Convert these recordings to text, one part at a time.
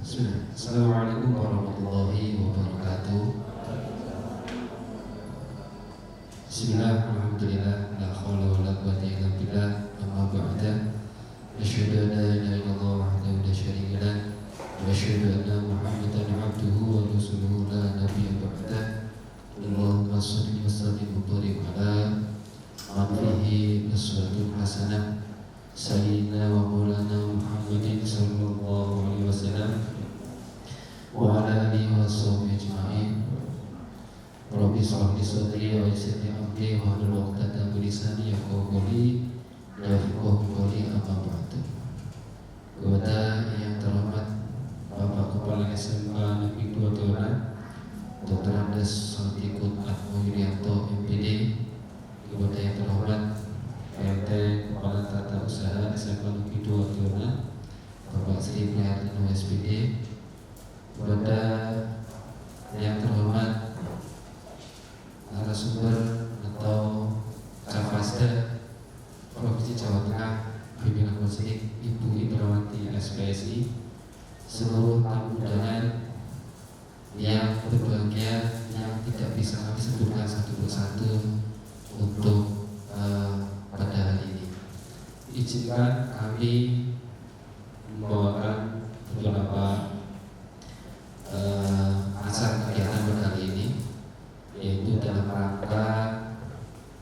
Assalamualaikum warahmatullahi wabarakatuh. Bismillah, alhamdulillah, la haula wala quwwata illa billah. Amma ba'da. Asyhadu an la ilaha illallah wahdahu la syarika lah wa asyhadu anna Muhammadan abduhu wa rasuluhu la nabiyya ba'dah. Allahumma shalli wa sallim wa barik ala abdihi uswatun hasanah sayyidina wa maulana Muhammadin sallallahu alaihi wasallam wa ala alihi wa sahbihi ajma'in. Rabbi shrah li sadri wa yassir li amri wahlul 'uqdatam min lisani yafqahu qawli yafqahu qawli. Amma ba'du. Kepada yang terhormat Bapak Kepala SMK Negeri 2 Tona Dr. Andes Santikut Atmo Yulianto MPD, kepada yang terhormat PLT Kepala Tata Usaha SMK Negeri 2 Tona Bapak Sri Prihartino SPD, kepada yang terhormat narasumber atau Cafasda Provinsi Jawa Tengah, pimpinan Konseling Ibu Indrawati SPSI, seluruh tamu undangan yang berbahagia yang tidak bisa kami sebutkan satu persatu untuk pada hari ini. Izinkan kami membawakan beberapa acara kegiatan pada hari ini, yaitu dalam rangka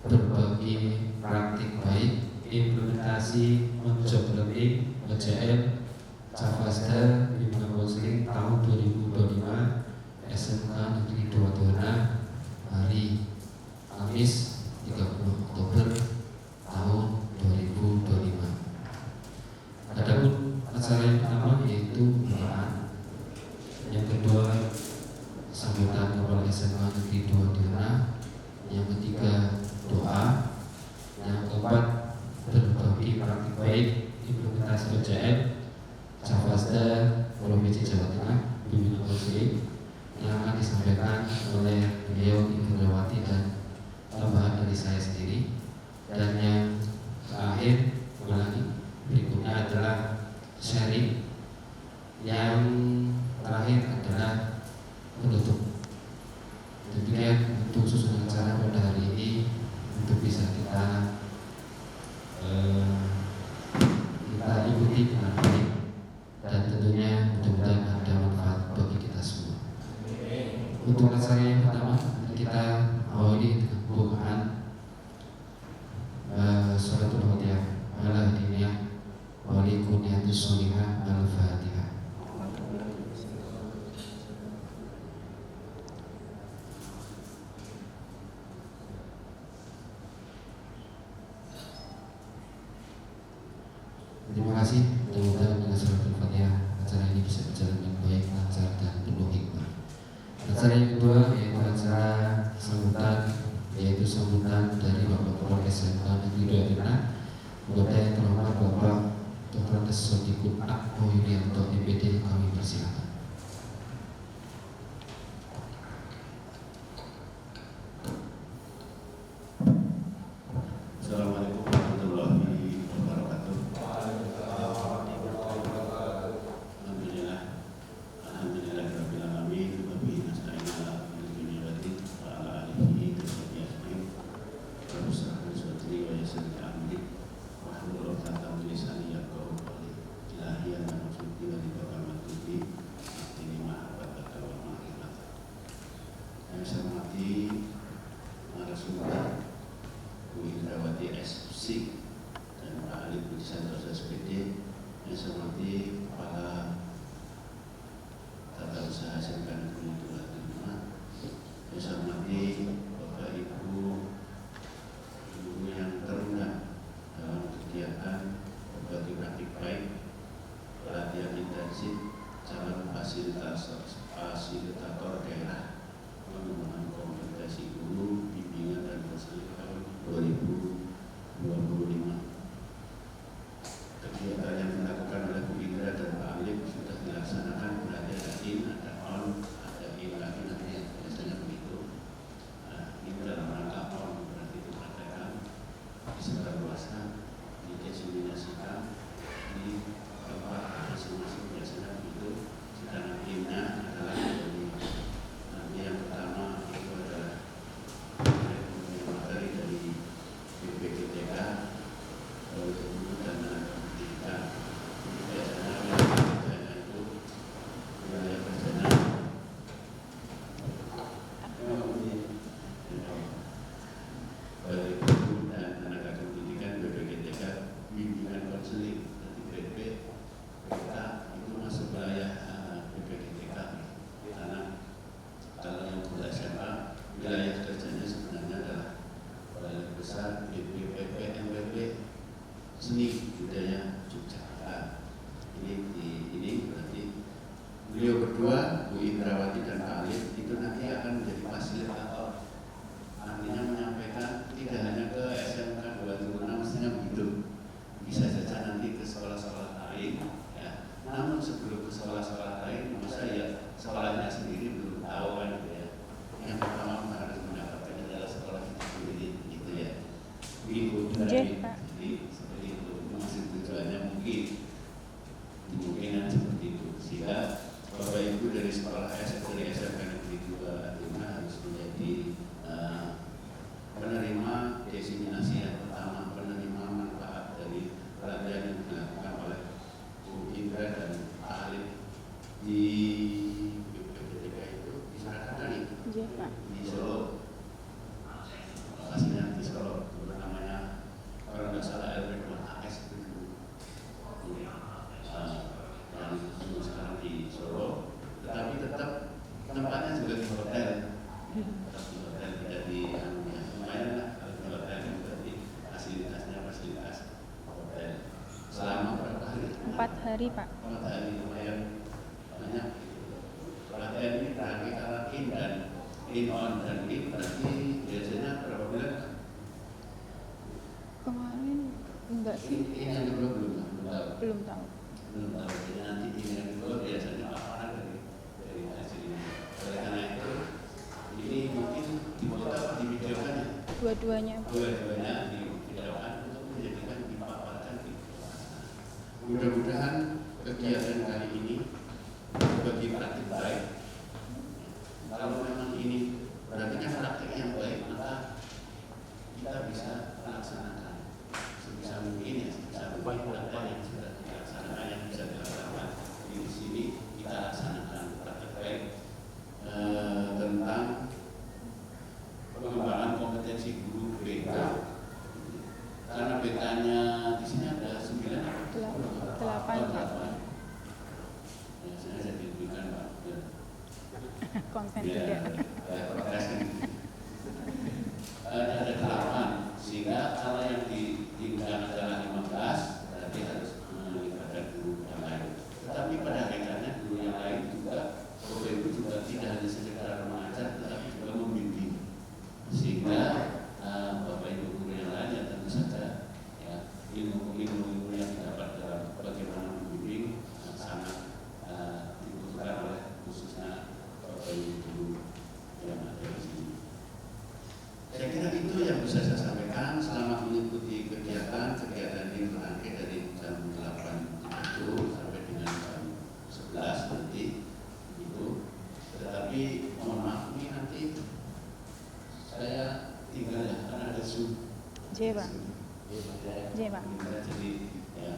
berbagi praktik baik implementasi on-job learning OJL Cafasda Bimbingan Konseling tahun 2025 SMK Negeri 2 Tona hari Kamis 30 Oktober tahun 2025. Adapun acara yang pertama yaitu pembukaan, yang kedua sambutan Kepala SMK Negeri 2 Tona, yang ketiga doa, yang keempat berbagi praktik baik implementasi OJL Cafasda Provinsi Jawa Tengah Bimbingan Konseling, yang akan disampaikan oleh beliau Ibu Indrawati dan tambahan dari saya sendiri. Dan yang terakhir berikutnya adalah sharing. Yang terakhir adalah penutup. Demikian untuk susunan acara pada hari ini, untuk bisa kita ikuti dengan baik, dan tentunya mudah-mudahan ada manfaat bagi kita semua. Untuk acara yang pertama kita awali dengan pembukaan Sholatul Fatihah ala diniyah wa likunniyatus sholihah al-Fatihah. Terima kasih. Mudah-mudahan dengan Sholatul Fatihah acara ini bisa berjalan dengan baik, lancar, dan penuh hikmah. Acara yang kedua yaitu acara sambutan, yaitu sambutan dari Bapak Kepala SMK Negeri 2 Tona, kepada yang terhormat Bapak Dr. Andes Santikut Atmo Yulianto MPD, kami persilakan. Assalamualaikum warahmatullahi wabarakatuh. Alhamdulillahirabbil alamin wa bihi nasta'in ala umuri dunya wa ala alihi wa sahbihi ajma'in. Rabbi shrah li sadri wa yassir li amri wahlul 'uqdatam min lisani yafqahu qawli. Ilahi ya nafsi wa Beliau berdua, Bu Indrawati dan Pak Alif, itu nanti akan menjadi fasilitator. Artinya menyampaikan tidak hanya ke SMK 276, mestinya begitu. Bisa saja nanti ke sekolah-sekolah lain. Ya. Namun sebelum ke sekolah-sekolah lain, masa ya sekolahnya sendiri belum tahu kan gitu ya. Yang pertama harus mendapatkan adalah sekolah itu sendiri, gitu ya. Begitu dari jadi seperti itu. Maksud tujuannya mungkin seperti itu. Sehingga Bapak Ibu dari sekolah dari SMK Negeri 2 Atuna harus menjadi penerima desiminasi yang pertama, penerima manfaat dari pelatihan yang dilakukan oleh Bu Indra dan Pak Alif di BPPTK itu di Surakarta nih, di Solo, lokasinya di Solo, namanya kalau nggak salah LP2AS itu. Yang sekarang di Solo, tetapi tetap tempatnya juga di hotel, tetap di hotel, tidak di lumayan lah kalau di hotel juga di fasilitasnya fasilitas hotel. Selama berapa hari? 4 hari Pak. 4 hari lumayan banyak. Pelatihan ini terakhir antara in dan in on dan in berarti biasanya berapa bulan? Kemarin enggak sih. Ini yang kedua belum tahu. Belum tahu. Belum tahu. Jadi nanti ini yang kedua biasanya paparan dari hasil ini. Oleh karena itu ini mungkin dibuat apa divideokan ya? Dua-duanya Pak. Dua-duanya divideokan untuk menjadikan dipaparkan di mudah-mudahan kegiatan kali ini bagi praktik baik. Kalau memang ini berarti kan praktik yang baik, maka kita bisa melaksanakan sebisa mungkin ya, sebisa mungkin apa yang sudah dilaksanakan yang bisa dilaksanakan di sini kita laksanakan praktik baik tentang pengembangan kompetensi guru BK. Karena BK-nya di sini ada 9 atau 8. Ya, saya diberikan Pak. Konten Ya, tidak. ada 8, sehingga kalau yang diundang adalah 15, berarti harus melibatkan guru yang lain. Tetapi pada hakikatnya guru yang lain juga, Bapak Ibu juga tidak hanya sekedar mengajar, tetapi juga membimbing. Sehingga Bapak Ibu guru yang lain ya tentu saja ya ilmu-ilmu yang didapat dalam bagaimana membimbing sangat dibutuhkan oleh khususnya Bapak Ibu guru yang ada di sini. Saya kira itu yang bisa saya sampaikan selama mengikuti kegiatan ini berakhir dari jam 8 sampai dengan jam 11 nanti itu. Tetapi mohon maaf ini nanti saya tinggal ya karena ada Zoom. J Pak. Jadi ya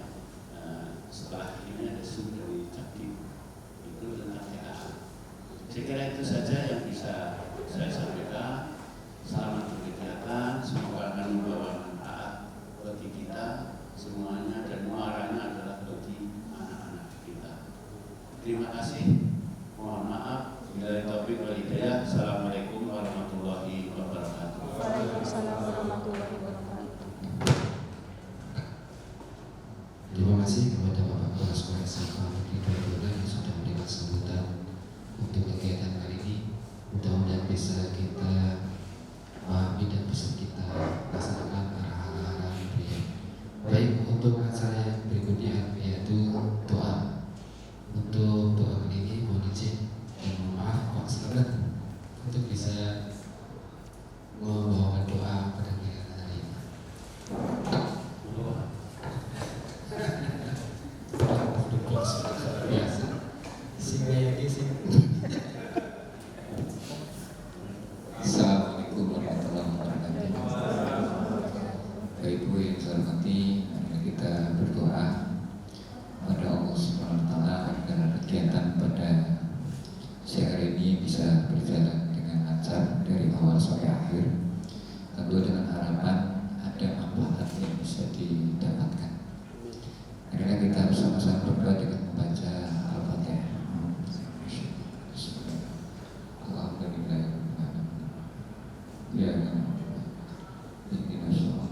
setelah ini ada Zoom dari Jaktim itu tentang TKA. Saya kira itu saja yang bisa saya sampaikan. Selamat berkegiatan, semoga akan membawa manfaat bagi kita semuanya dan muaranya adalah bagi anak-anak kita. Terima kasih. Mohon maaf. Billahi taufiq wal hidayah. Assalamualaikum warahmatullahi wabarakatuh. Waalaikumsalam warahmatullahi wabarakatuh. Terima kasih kepada Bapak Kepala Sekolah SMK Negeri 2 yang sudah memberikan sambutan untuk kegiatan kali ini. Mudah-mudahan bisa kita pahami dan bisa kita laksanakan arah-arah beliau. Baik, untuk acara yang berikutnya yaitu doa. Untuk doa kali ini mohon izin dan mohon maaf Pak Selamat untuk bisa membawakan doa pada kegiatan hari ini. Biasa, sehingga yang di sini. Assalamualaikum warahmatullahi wabarakatuh. Bapak Ibu yang saya hormati, mari kita berdoa pada Allah Subhanahu wa taala agar kegiatan pada siang hari ini bisa berjalan dengan lancar dari awal sampai akhir. Tentu dengan harapan ada manfaat yang bisa didapatkan. Karena kita bersama-sama berdoa dengan membaca Al-Fatihah. Alhamdulillah. Ya, ini masalah.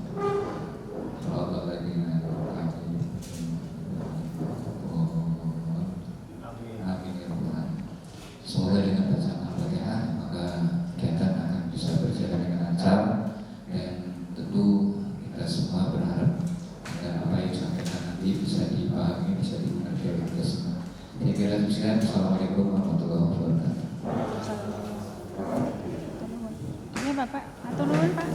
Allah lagi Amin ya Rabbal Kira sekian. Assalamualaikum warahmatullahi wabarakatuh. Ini Bapak, atur nuhun Pak.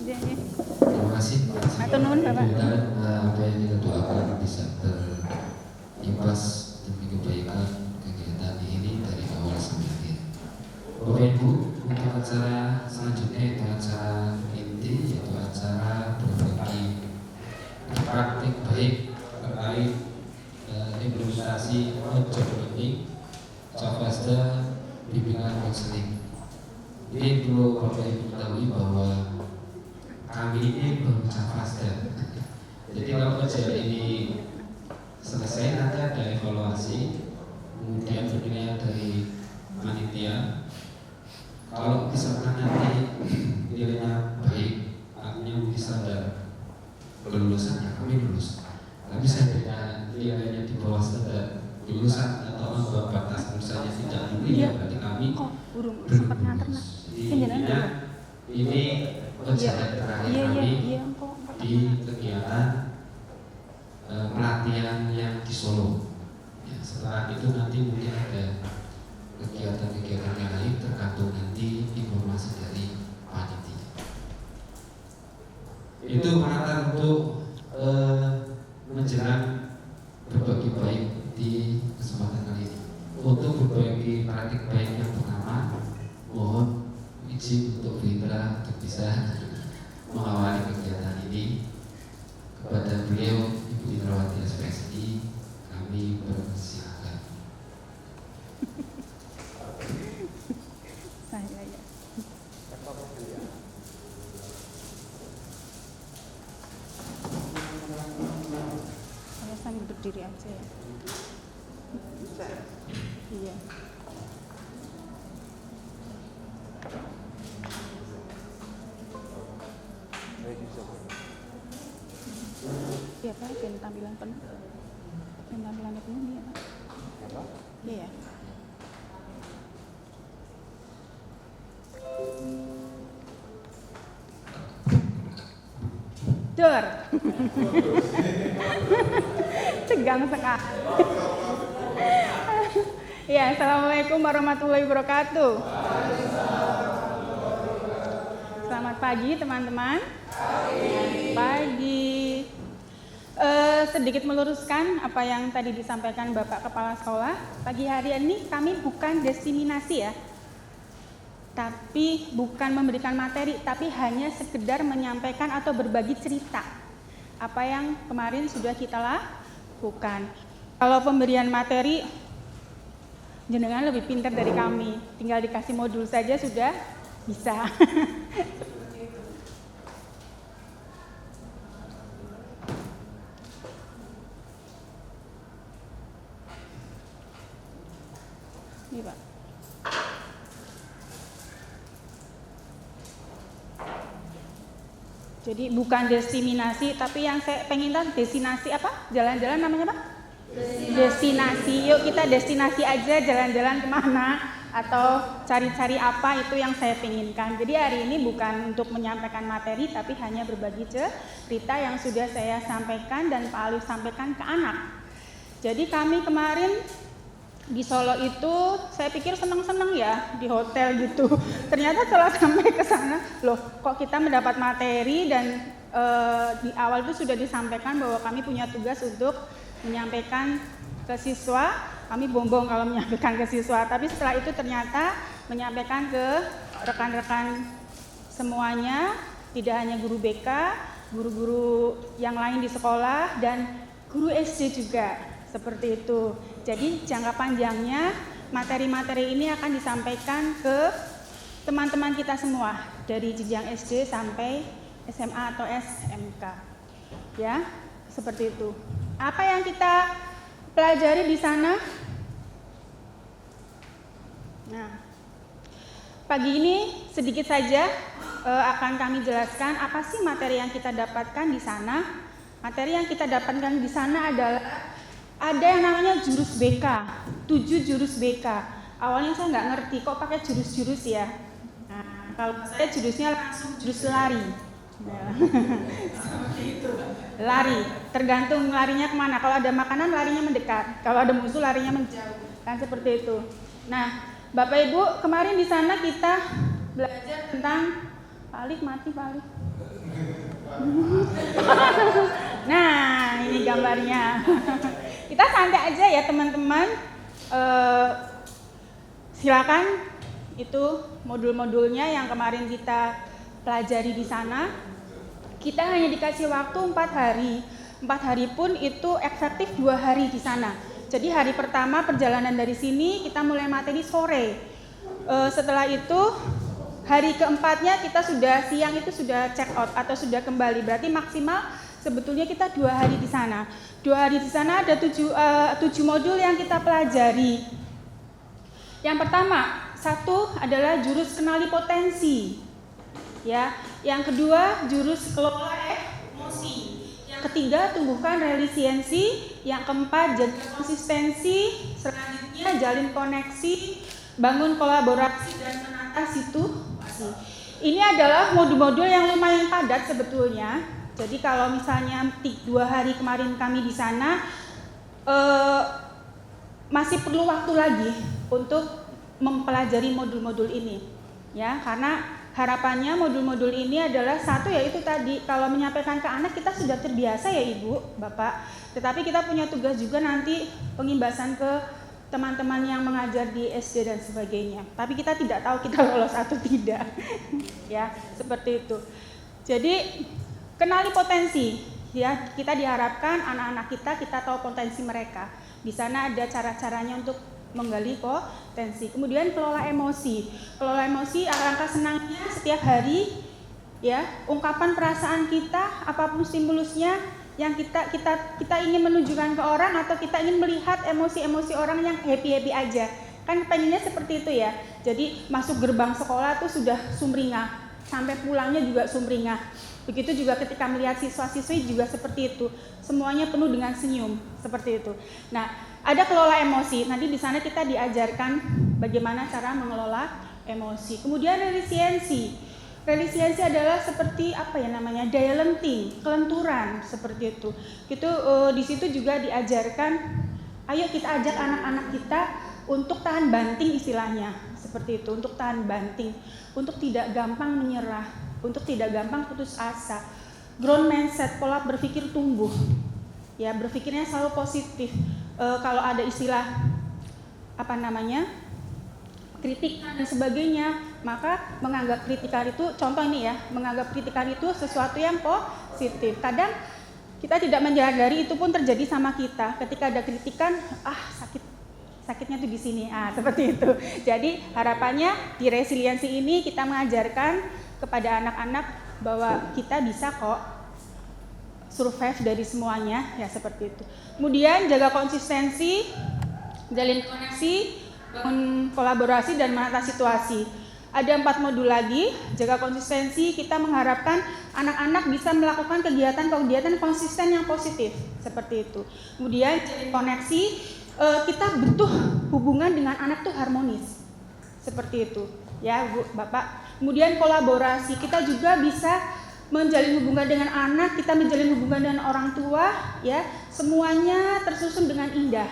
Iya. Terima kasih. Atur nuhun Bapak. Mudah-mudahan apa yang kita doakan bisa terimbas demi kebaikan kegiatan ini dari awal sampai akhir. Bapak Ibu, untuk acara selanjutnya itu acara inti, yaitu acara berbagi praktik baik terkait implementasi job learning, Cafasda, bimbingan konseling. Ini perlu Bapak Ibu ketahui bahwa kami ini baru Cafasda. Jadi kalau kajian ini selesai nanti ada evaluasi, kemudian penilaian dari panitia. Kalau misalkan nanti nilainya baik, artinya bisa ada kelulusannya, kami lulus. Tapi seandainya nilainya di bawah standar lulusan atau ambang batas lulusannya tidak tinggi, ya berarti kami Kok burung belum sempat nganter lulus. Nak? Jadi Kenjalan intinya ini ujian terakhir kami Iya, kok. di kegiatan pelatihan yang di Solo. Ya, setelah itu nanti mungkin ada kegiatan-kegiatan yang lain tergantung nanti informasi dari panitia. Itu pengantar untuk menjelang berbagi baik di kesempatan kali ini. Untuk berbagi praktik baik yang pertama, mohon izin untuk Fitra untuk bisa mengawali kegiatan ini. Kepada beliau Ibu Indrawati SPSI, kami persilakan. Saya ya. Saya sambil berdiri aja ya. Iya. Iya Pak, dan tampilan penuh. Dan tampilannya penuh nih ya Pak. Iya ya. Dor. Tegang sekali. Ya, assalamualaikum warahmatullahi wabarakatuh. Selamat pagi teman-teman. Pagi. Sedikit meluruskan apa yang tadi disampaikan Bapak Kepala Sekolah. Pagi hari ini kami bukan destinasi ya. Tapi bukan memberikan materi, tapi hanya sekedar menyampaikan atau berbagi cerita apa yang kemarin sudah kita lakukan. Kalau pemberian materi, jenengan lebih pintar dari kami, tinggal dikasih modul saja sudah bisa. Ini Pak. Jadi bukan destinasi, tapi yang saya pengen tahu destinasi apa? Jalan-jalan namanya Pak? Destinasi. Yuk kita destinasi aja, jalan-jalan kemana atau cari-cari apa, itu yang saya penginkan. Jadi hari ini bukan untuk menyampaikan materi, tapi hanya berbagi cerita yang sudah saya sampaikan dan Pak Alif sampaikan ke anak. Jadi kami kemarin di Solo itu saya pikir senang-senang ya di hotel gitu. Ternyata setelah sampai ke sana, loh kok kita mendapat materi dan di awal itu sudah disampaikan bahwa kami punya tugas untuk menyampaikan ke siswa. Kami bombong kalau menyampaikan ke siswa, tapi setelah itu ternyata menyampaikan ke rekan-rekan semuanya, tidak hanya guru BK, guru-guru yang lain di sekolah dan guru SD juga. Seperti itu. Jadi jangka panjangnya materi-materi ini akan disampaikan ke teman-teman kita semua dari jenjang SD sampai SMA atau SMK. Ya, seperti itu. Apa yang kita pelajari di sana? Nah, pagi ini sedikit saja akan kami jelaskan apa sih materi yang kita dapatkan di sana. Materi yang kita dapatkan di sana adalah ada yang namanya jurus BK, 7 jurus BK. Awalnya saya nggak ngerti kok pakai jurus-jurus ya. Nah, kalau saya jurusnya langsung jurus lari. Nah, seperti itu. Lari, tergantung larinya kemana. Kalau ada makanan larinya mendekat, kalau ada musuh larinya menjauh, kan seperti itu. Nah, Bapak Ibu, kemarin di sana kita belajar tentang Pak mati Pak. Nah, ini gambarnya. Kita santai aja ya teman-teman. Silakan itu modul-modulnya yang kemarin kita pelajari di sana. Kita hanya dikasih waktu 4 hari. 4 hari pun itu efektif 2 hari di sana. Jadi hari pertama perjalanan dari sini kita mulai materi sore. Setelah itu hari keempatnya kita sudah siang itu sudah check out atau sudah kembali. Berarti maksimal sebetulnya kita 2 hari di sana. 2 hari di sana ada 7 modul yang kita pelajari. Yang pertama, 1 adalah jurus kenali potensi. Ya, yang kedua jurus kelola emosi. Yang ketiga tumbuhkan resiliensi. Yang keempat jaga konsistensi. Selanjutnya jalin koneksi, bangun kolaborasi dan menata situasi. Ini adalah modul-modul yang lumayan padat sebetulnya. Jadi kalau misalnya 2 hari kemarin kami di sana, masih perlu waktu lagi untuk mempelajari modul-modul ini, ya, karena harapannya modul-modul ini adalah 1 yaitu tadi kalau menyampaikan ke anak kita sudah terbiasa ya Ibu, Bapak, tetapi kita punya tugas juga nanti pengimbasan ke teman-teman yang mengajar di SD dan sebagainya. Tapi kita tidak tahu kita lolos atau tidak, ya, seperti itu. Jadi kenali potensi, ya, kita diharapkan anak-anak kita tahu potensi mereka. Di sana ada cara-caranya untuk menggali potensi. Kemudian kelola emosi. Kelola emosi, alangkah senangnya setiap hari, ya, ungkapan perasaan kita, apapun stimulusnya yang kita ingin menunjukkan ke orang atau kita ingin melihat emosi-emosi orang yang happy-happy aja. Kan pengennya seperti itu ya. Jadi masuk gerbang sekolah tuh sudah sumringah, sampai pulangnya juga sumringah. Begitu juga ketika melihat siswa-siswi juga seperti itu. Semuanya penuh dengan senyum, seperti itu. Nah, ada kelola emosi. Nanti di sana kita diajarkan bagaimana cara mengelola emosi. Kemudian resiliensi. Resiliensi adalah seperti apa ya namanya? Daya lenting, kelenturan, seperti itu. Itu di situ juga diajarkan, ayo kita ajak anak-anak kita untuk tahan banting istilahnya, seperti itu, untuk tahan banting, untuk tidak gampang menyerah, untuk tidak gampang putus asa. Growth mindset, pola berpikir tumbuh. Ya, berpikirnya selalu positif. Kalau ada istilah apa namanya? Kritikan dan sebagainya, maka menganggap kritikan itu, contoh ini ya, menganggap kritikan itu sesuatu yang positif. Kadang kita tidak menyadari itu pun terjadi sama kita. Ketika ada kritikan, sakitnya tuh di sini, seperti itu. Jadi harapannya di resiliensi ini kita mengajarkan kepada anak-anak bahwa kita bisa kok survive dari semuanya, ya seperti itu. Kemudian jaga konsistensi, jalin koneksi, bangun kolaborasi dan menata situasi. Ada 4 modul lagi, jaga konsistensi. Kita mengharapkan anak-anak bisa melakukan kegiatan-kegiatan konsisten yang positif, seperti itu. Kemudian jalin koneksi, kita butuh hubungan dengan anak tuh harmonis, seperti itu, ya Bu, Bapak. Kemudian kolaborasi, kita juga bisa menjalin hubungan dengan anak, kita menjalin hubungan dengan orang tua, ya, semuanya tersusun dengan indah.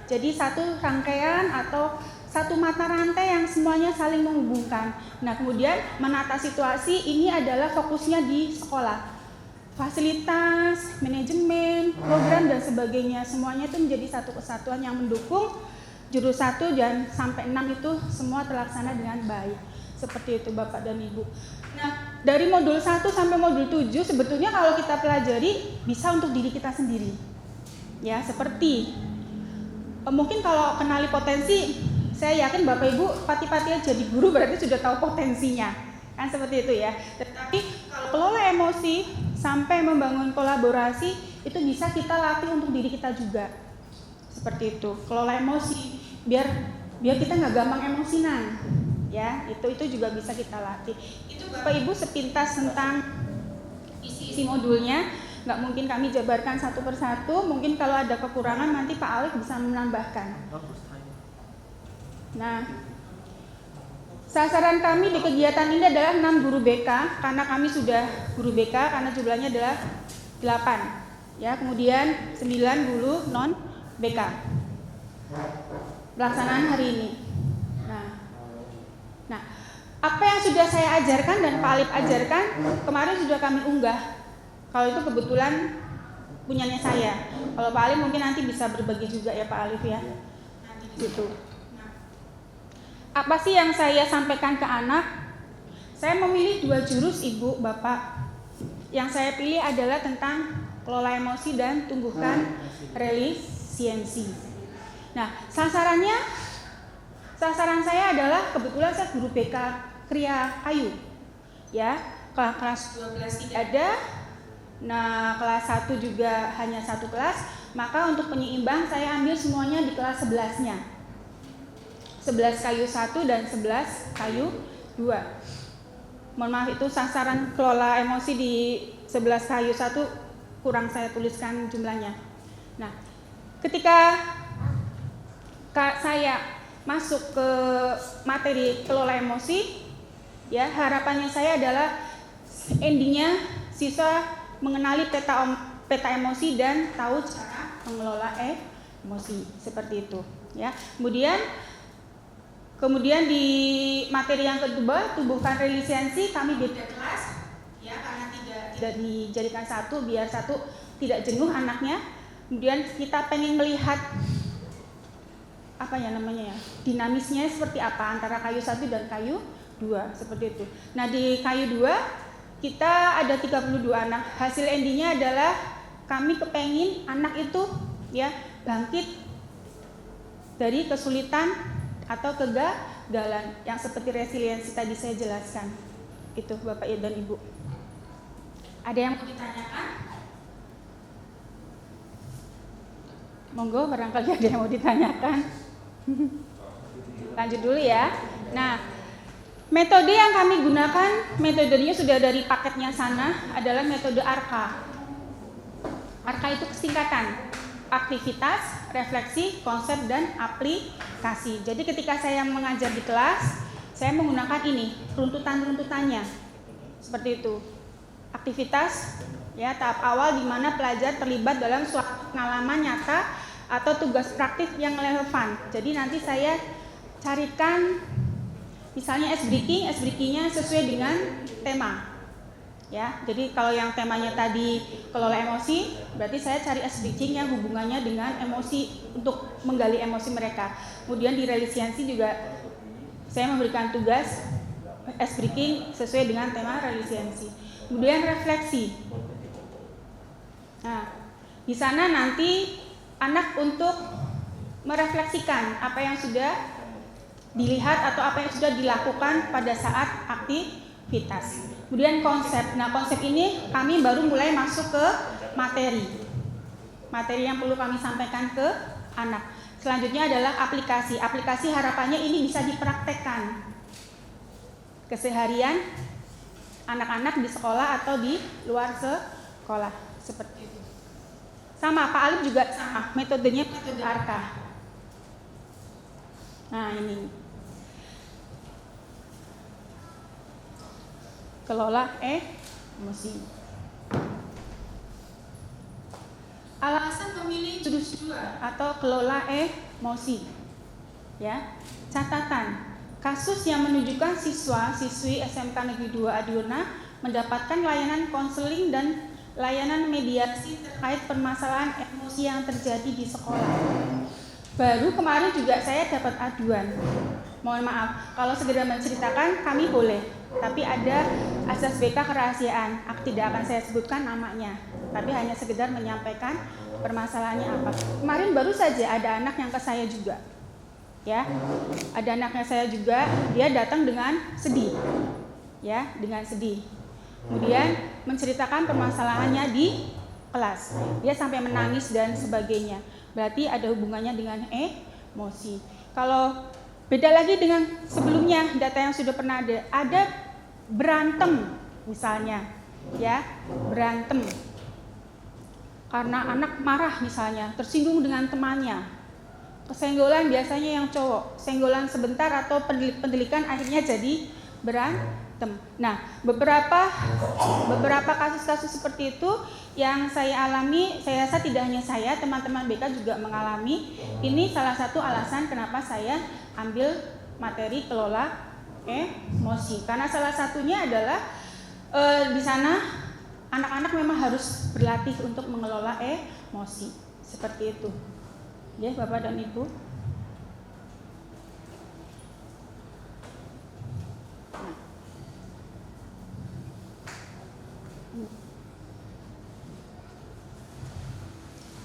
Jadi satu rangkaian atau satu mata rantai yang semuanya saling menghubungkan. Nah, kemudian menata situasi ini adalah fokusnya di sekolah. Fasilitas, manajemen, program dan sebagainya, semuanya itu menjadi satu kesatuan yang mendukung jurus 1 dan sampai 6 itu semua terlaksana dengan baik. Seperti itu Bapak dan Ibu. Nah, dari modul 1 sampai modul 7 sebetulnya kalau kita pelajari bisa untuk diri kita sendiri. Ya, seperti mungkin kalau kenali potensi, saya yakin Bapak Ibu pati-pati jadi guru berarti sudah tahu potensinya. Kan seperti itu ya. Tetapi kalau kelola emosi sampai membangun kolaborasi itu bisa kita latih untuk diri kita juga. Seperti itu. Kelola emosi biar kita nggak gampang emosinan. Ya, itu juga bisa kita latih. Itu Bapak Ibu sepintas tentang isi modulnya. Nggak mungkin kami jabarkan satu persatu. Mungkin kalau ada kekurangan nanti Pak Alif bisa menambahkan. Nah, Sasaran kami di kegiatan ini adalah 6 guru BK, karena kami sudah guru BK, karena jumlahnya adalah 8. Ya, kemudian 9 guru non BK. Pelaksanaan hari ini. Nah, apa yang sudah saya ajarkan dan Pak Alif ajarkan kemarin sudah kami unggah. Kalau itu kebetulan punyanya saya. Kalau Pak Alif mungkin nanti bisa berbagi juga ya Pak Alif ya. Nanti di situ. Apa sih yang saya sampaikan ke anak? Saya memilih 2 jurus Ibu, Bapak. Yang saya pilih adalah tentang kelola emosi dan tumbuhkan resiliensi. Nah, sasaran saya adalah kebetulan saya guru BK Kriya Kayu. Ya, kelas 12 tidak ada. Nah, kelas 1 juga hanya 1 kelas. Maka untuk penyeimbang saya ambil semuanya di kelas 11-nya. 11 kayu 1 dan 11 kayu 2. Mohon maaf, itu sasaran kelola emosi di 11 kayu 1 kurang saya tuliskan jumlahnya. Nah, ketika saya masuk ke materi kelola emosi, ya harapannya saya adalah endingnya siswa mengenali peta emosi dan tahu cara mengelola emosi seperti itu. Ya, kemudian di materi yang kedua, tumbuhkan resiliensi, kami beda kelas, ya karena tidak dijadikan satu biar satu tidak jenuh anaknya. Kemudian kita pengen melihat dinamisnya seperti apa antara kayu 1 dan kayu 2 seperti itu. Nah, di kayu 2 kita ada 32 anak. Hasil endingnya adalah kami kepengin anak itu ya bangkit dari kesulitan atau kegagalan yang seperti resiliensi tadi saya jelaskan. Itu Bapak dan Ibu. Ada yang mau ditanyakan? Monggo, barangkali ada yang mau ditanyakan. Lanjut dulu ya. Nah, metode yang kami gunakan, metodenya sudah dari paketnya sana, adalah metode ARKA. ARKA itu singkatan, aktivitas, refleksi, konsep, dan aplikasi. Jadi ketika saya mengajar di kelas, saya menggunakan ini, runtutan-runtutannya. Seperti itu. Aktivitas, ya tahap awal di mana pelajar terlibat dalam suatu pengalaman nyata atau tugas praktis yang relevan. Jadi nanti saya carikan misalnya S-breaking-nya sesuai dengan tema. Ya, jadi kalau yang temanya tadi kelola emosi, berarti saya cari S-breaking yang hubungannya dengan emosi untuk menggali emosi mereka. Kemudian di resiliensi juga saya memberikan tugas S-breaking sesuai dengan tema resiliensi. Kemudian refleksi. Nah, di sana nanti anak untuk merefleksikan apa yang sudah dilihat atau apa yang sudah dilakukan pada saat aktivitas. Kemudian konsep. Nah, konsep ini kami baru mulai masuk ke materi. Materi yang perlu kami sampaikan ke anak. Selanjutnya adalah aplikasi. Aplikasi harapannya ini bisa dipraktekkan keseharian anak-anak di sekolah atau di luar sekolah. Seperti itu. Sama, Pak Alif juga sama, metodenya metode ARKA. Nah, ini kelola emosi. Alasan memilih jurus 2 atau kelola emosi. Ya, catatan. Kasus yang menunjukkan siswa-siswi SMK Negeri 2 Adiuna mendapatkan layanan konseling dan layanan mediasi terkait permasalahan emosi yang terjadi di sekolah. Baru kemarin juga saya dapat aduan. Mohon maaf, kalau segera menceritakan kami boleh, tapi ada asas BK kerahasiaan. Tidak akan saya sebutkan namanya, tapi hanya sekedar menyampaikan permasalahannya apa. Kemarin baru saja ada anak yang ke saya juga. Ya, ada anaknya saya juga, dia datang dengan sedih. Ya, dengan sedih. Kemudian menceritakan permasalahannya di kelas. Dia sampai menangis dan sebagainya. Berarti ada hubungannya dengan emosi. Kalau beda lagi dengan sebelumnya, data yang sudah pernah ada berantem misalnya, ya, berantem. Karena anak marah misalnya, tersinggung dengan temannya. Kesenggolan biasanya yang cowok, senggolan sebentar atau pendelikan akhirnya jadi berantem. Nah, beberapa kasus-kasus seperti itu yang saya alami, saya rasa tidak hanya saya, teman-teman BK juga mengalami. Ini salah satu alasan kenapa saya ambil materi kelola emosi. Karena salah satunya adalah di sana anak-anak memang harus berlatih untuk mengelola emosi. Seperti itu. Ya, Bapak dan Ibu.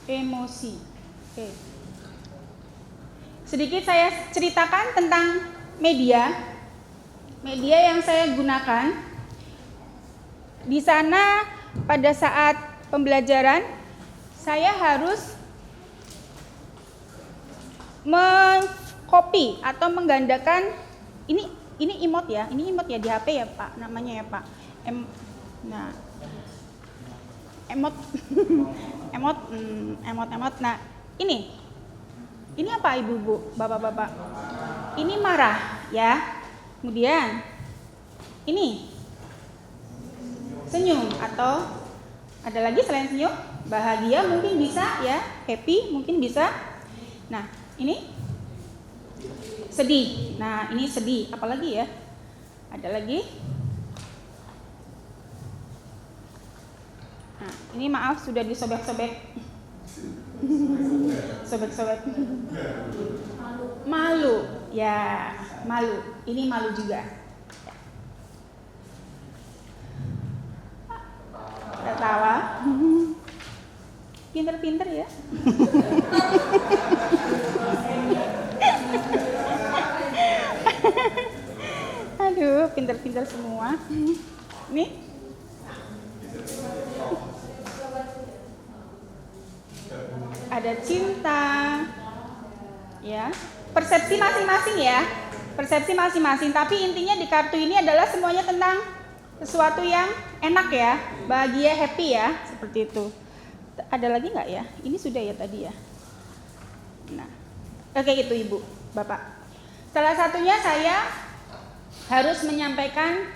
Emosi. Oke. Sedikit saya ceritakan tentang media yang saya gunakan. Di sana pada saat pembelajaran saya harus mengcopy atau menggandakan ini emot ya di HP ya Pak, namanya ya Pak. Emot. Nah, ini apa Ibu-ibu, Bapak-bapak? Ini marah ya. Kemudian ini senyum atau ada lagi selain senyum, bahagia mungkin bisa ya, happy mungkin bisa. Nah, ini sedih. Nah, ini sedih. Apalagi ya? Ada lagi. Nah, ini maaf sudah disobek-sobek. Sobek-sobek. Malu. Ya, malu. Ini malu juga. Tertawa. Pinter-pinter ya. Aduh, pinter-pinter semua. Nih. Ada cinta. Ya. Persepsi masing-masing ya. Persepsi masing-masing, tapi intinya di kartu ini adalah semuanya tentang sesuatu yang enak ya, bahagia, happy ya, seperti itu. Ada lagi nggak ya? Ini sudah ya tadi ya. Nah, oke itu Ibu, Bapak. Salah satunya saya harus menyampaikan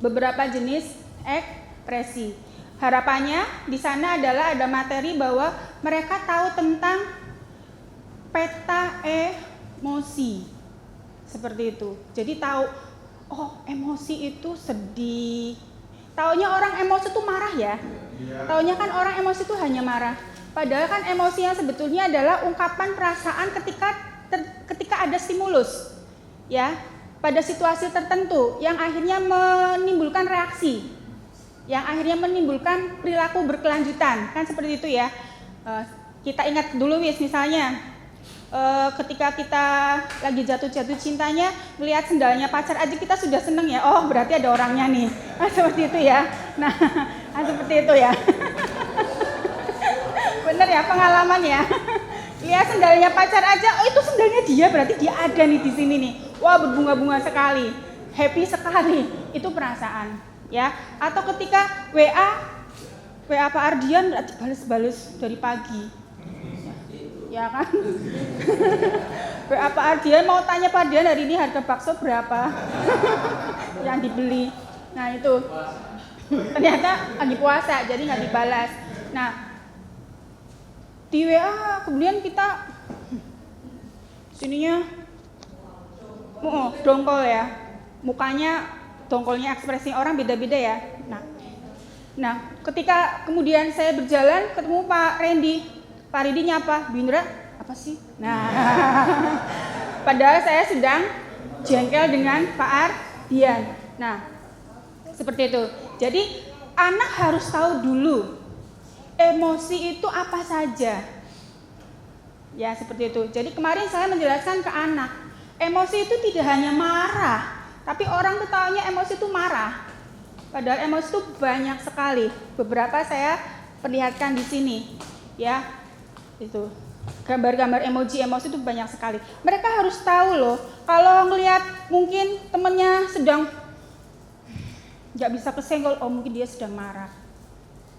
beberapa jenis ekspresi. Harapannya di sana adalah ada materi bahwa mereka tahu tentang peta emosi. Seperti itu. Jadi tahu, oh emosi itu sedih. Taunya orang emosi itu marah ya. Taunya kan orang emosi itu hanya marah. Padahal kan emosi yang sebetulnya adalah ungkapan perasaan ketika ada stimulus. Ya, pada situasi tertentu yang akhirnya menimbulkan reaksi. Yang akhirnya menimbulkan perilaku berkelanjutan. Kan seperti itu ya. Kita ingat dulu misalnya ketika kita lagi jatuh-jatuh cintanya, melihat sendalnya pacar aja kita sudah seneng ya. Oh, berarti ada orangnya nih. Seperti itu ya. Nah, seperti itu ya. Bener ya pengalaman ya. Lihat sendalnya pacar aja, oh itu sendalnya dia, berarti dia ada nih di sini nih. Wah, berbunga-bunga sekali. Happy sekali. Itu perasaan, ya. Atau ketika WA Pak Ardian enggak dibales-bales dari pagi. Ya kan? Pak Ardian mau tanya Pak Ardian hari ini harga bakso berapa yang dibeli. Nah itu ternyata lagi puasa jadi nggak dibalas. Nah di WA kemudian kita sininya dongkol ya, mukanya dongkolnya, ekspresi orang beda-beda ya. Nah ketika kemudian saya berjalan ketemu Pak Ridi nyapa, Bu Indra, apa sih? Nah, padahal saya sedang jengkel dengan Pak Ardian. Nah, seperti itu. Jadi, anak harus tahu dulu emosi itu apa saja. Ya, seperti itu. Jadi, kemarin saya menjelaskan ke anak, emosi itu tidak hanya marah, tapi orang tuh taunya emosi itu marah. Padahal emosi itu banyak sekali. Beberapa saya perlihatkan di sini, ya. Itu gambar-gambar emosi itu banyak sekali. Mereka harus tahu loh, kalau ngelihat mungkin temennya sedang nggak bisa kesenggol, oh mungkin dia sedang marah.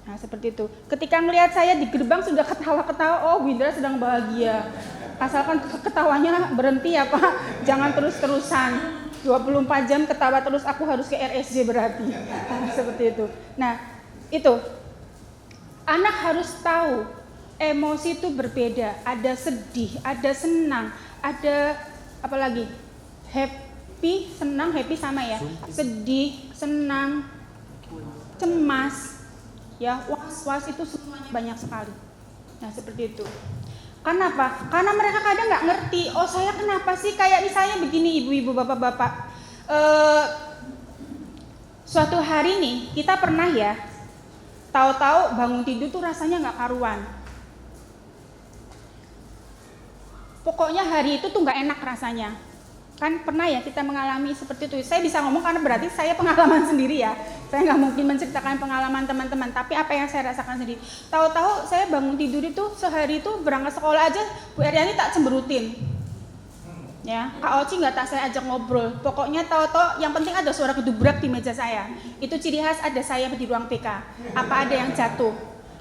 Nah seperti itu. Ketika ngelihat saya di gerbang sudah ketawa-ketawa, oh Bu Indra sedang bahagia. Asalkan ketawanya berhenti ya Pak, jangan terus-terusan. 24 jam ketawa terus, aku harus ke RSJ berarti. Seperti itu. Nah, itu. Anak harus tahu emosi itu berbeda. Ada sedih, ada senang, ada apa lagi? Happy, senang, happy sama ya. Sedih, senang, cemas, ya, was-was itu semuanya banyak sekali. Nah, seperti itu. Kenapa? Karena mereka kadang nggak ngerti. Oh, saya kenapa sih kayak misalnya begini, ibu-ibu, bapak-bapak. Suatu hari nih kita pernah ya, tahu-tahu bangun tidur tuh rasanya nggak karuan. Pokoknya hari itu tuh nggak enak rasanya. Kan pernah ya kita mengalami seperti itu. Saya bisa ngomong karena berarti saya pengalaman sendiri ya. Saya nggak mungkin menceritakan pengalaman teman-teman, tapi apa yang saya rasakan sendiri. Tahu-tahu saya bangun tidur itu sehari itu berangkat sekolah aja Bu Eryani tak cemberutin. Ya, Kak Oci nggak tak saya ajak ngobrol. Pokoknya tahu-tahu yang penting ada suara gedubrak di meja saya. Itu ciri khas ada saya di ruang PK. Apa ada yang jatuh?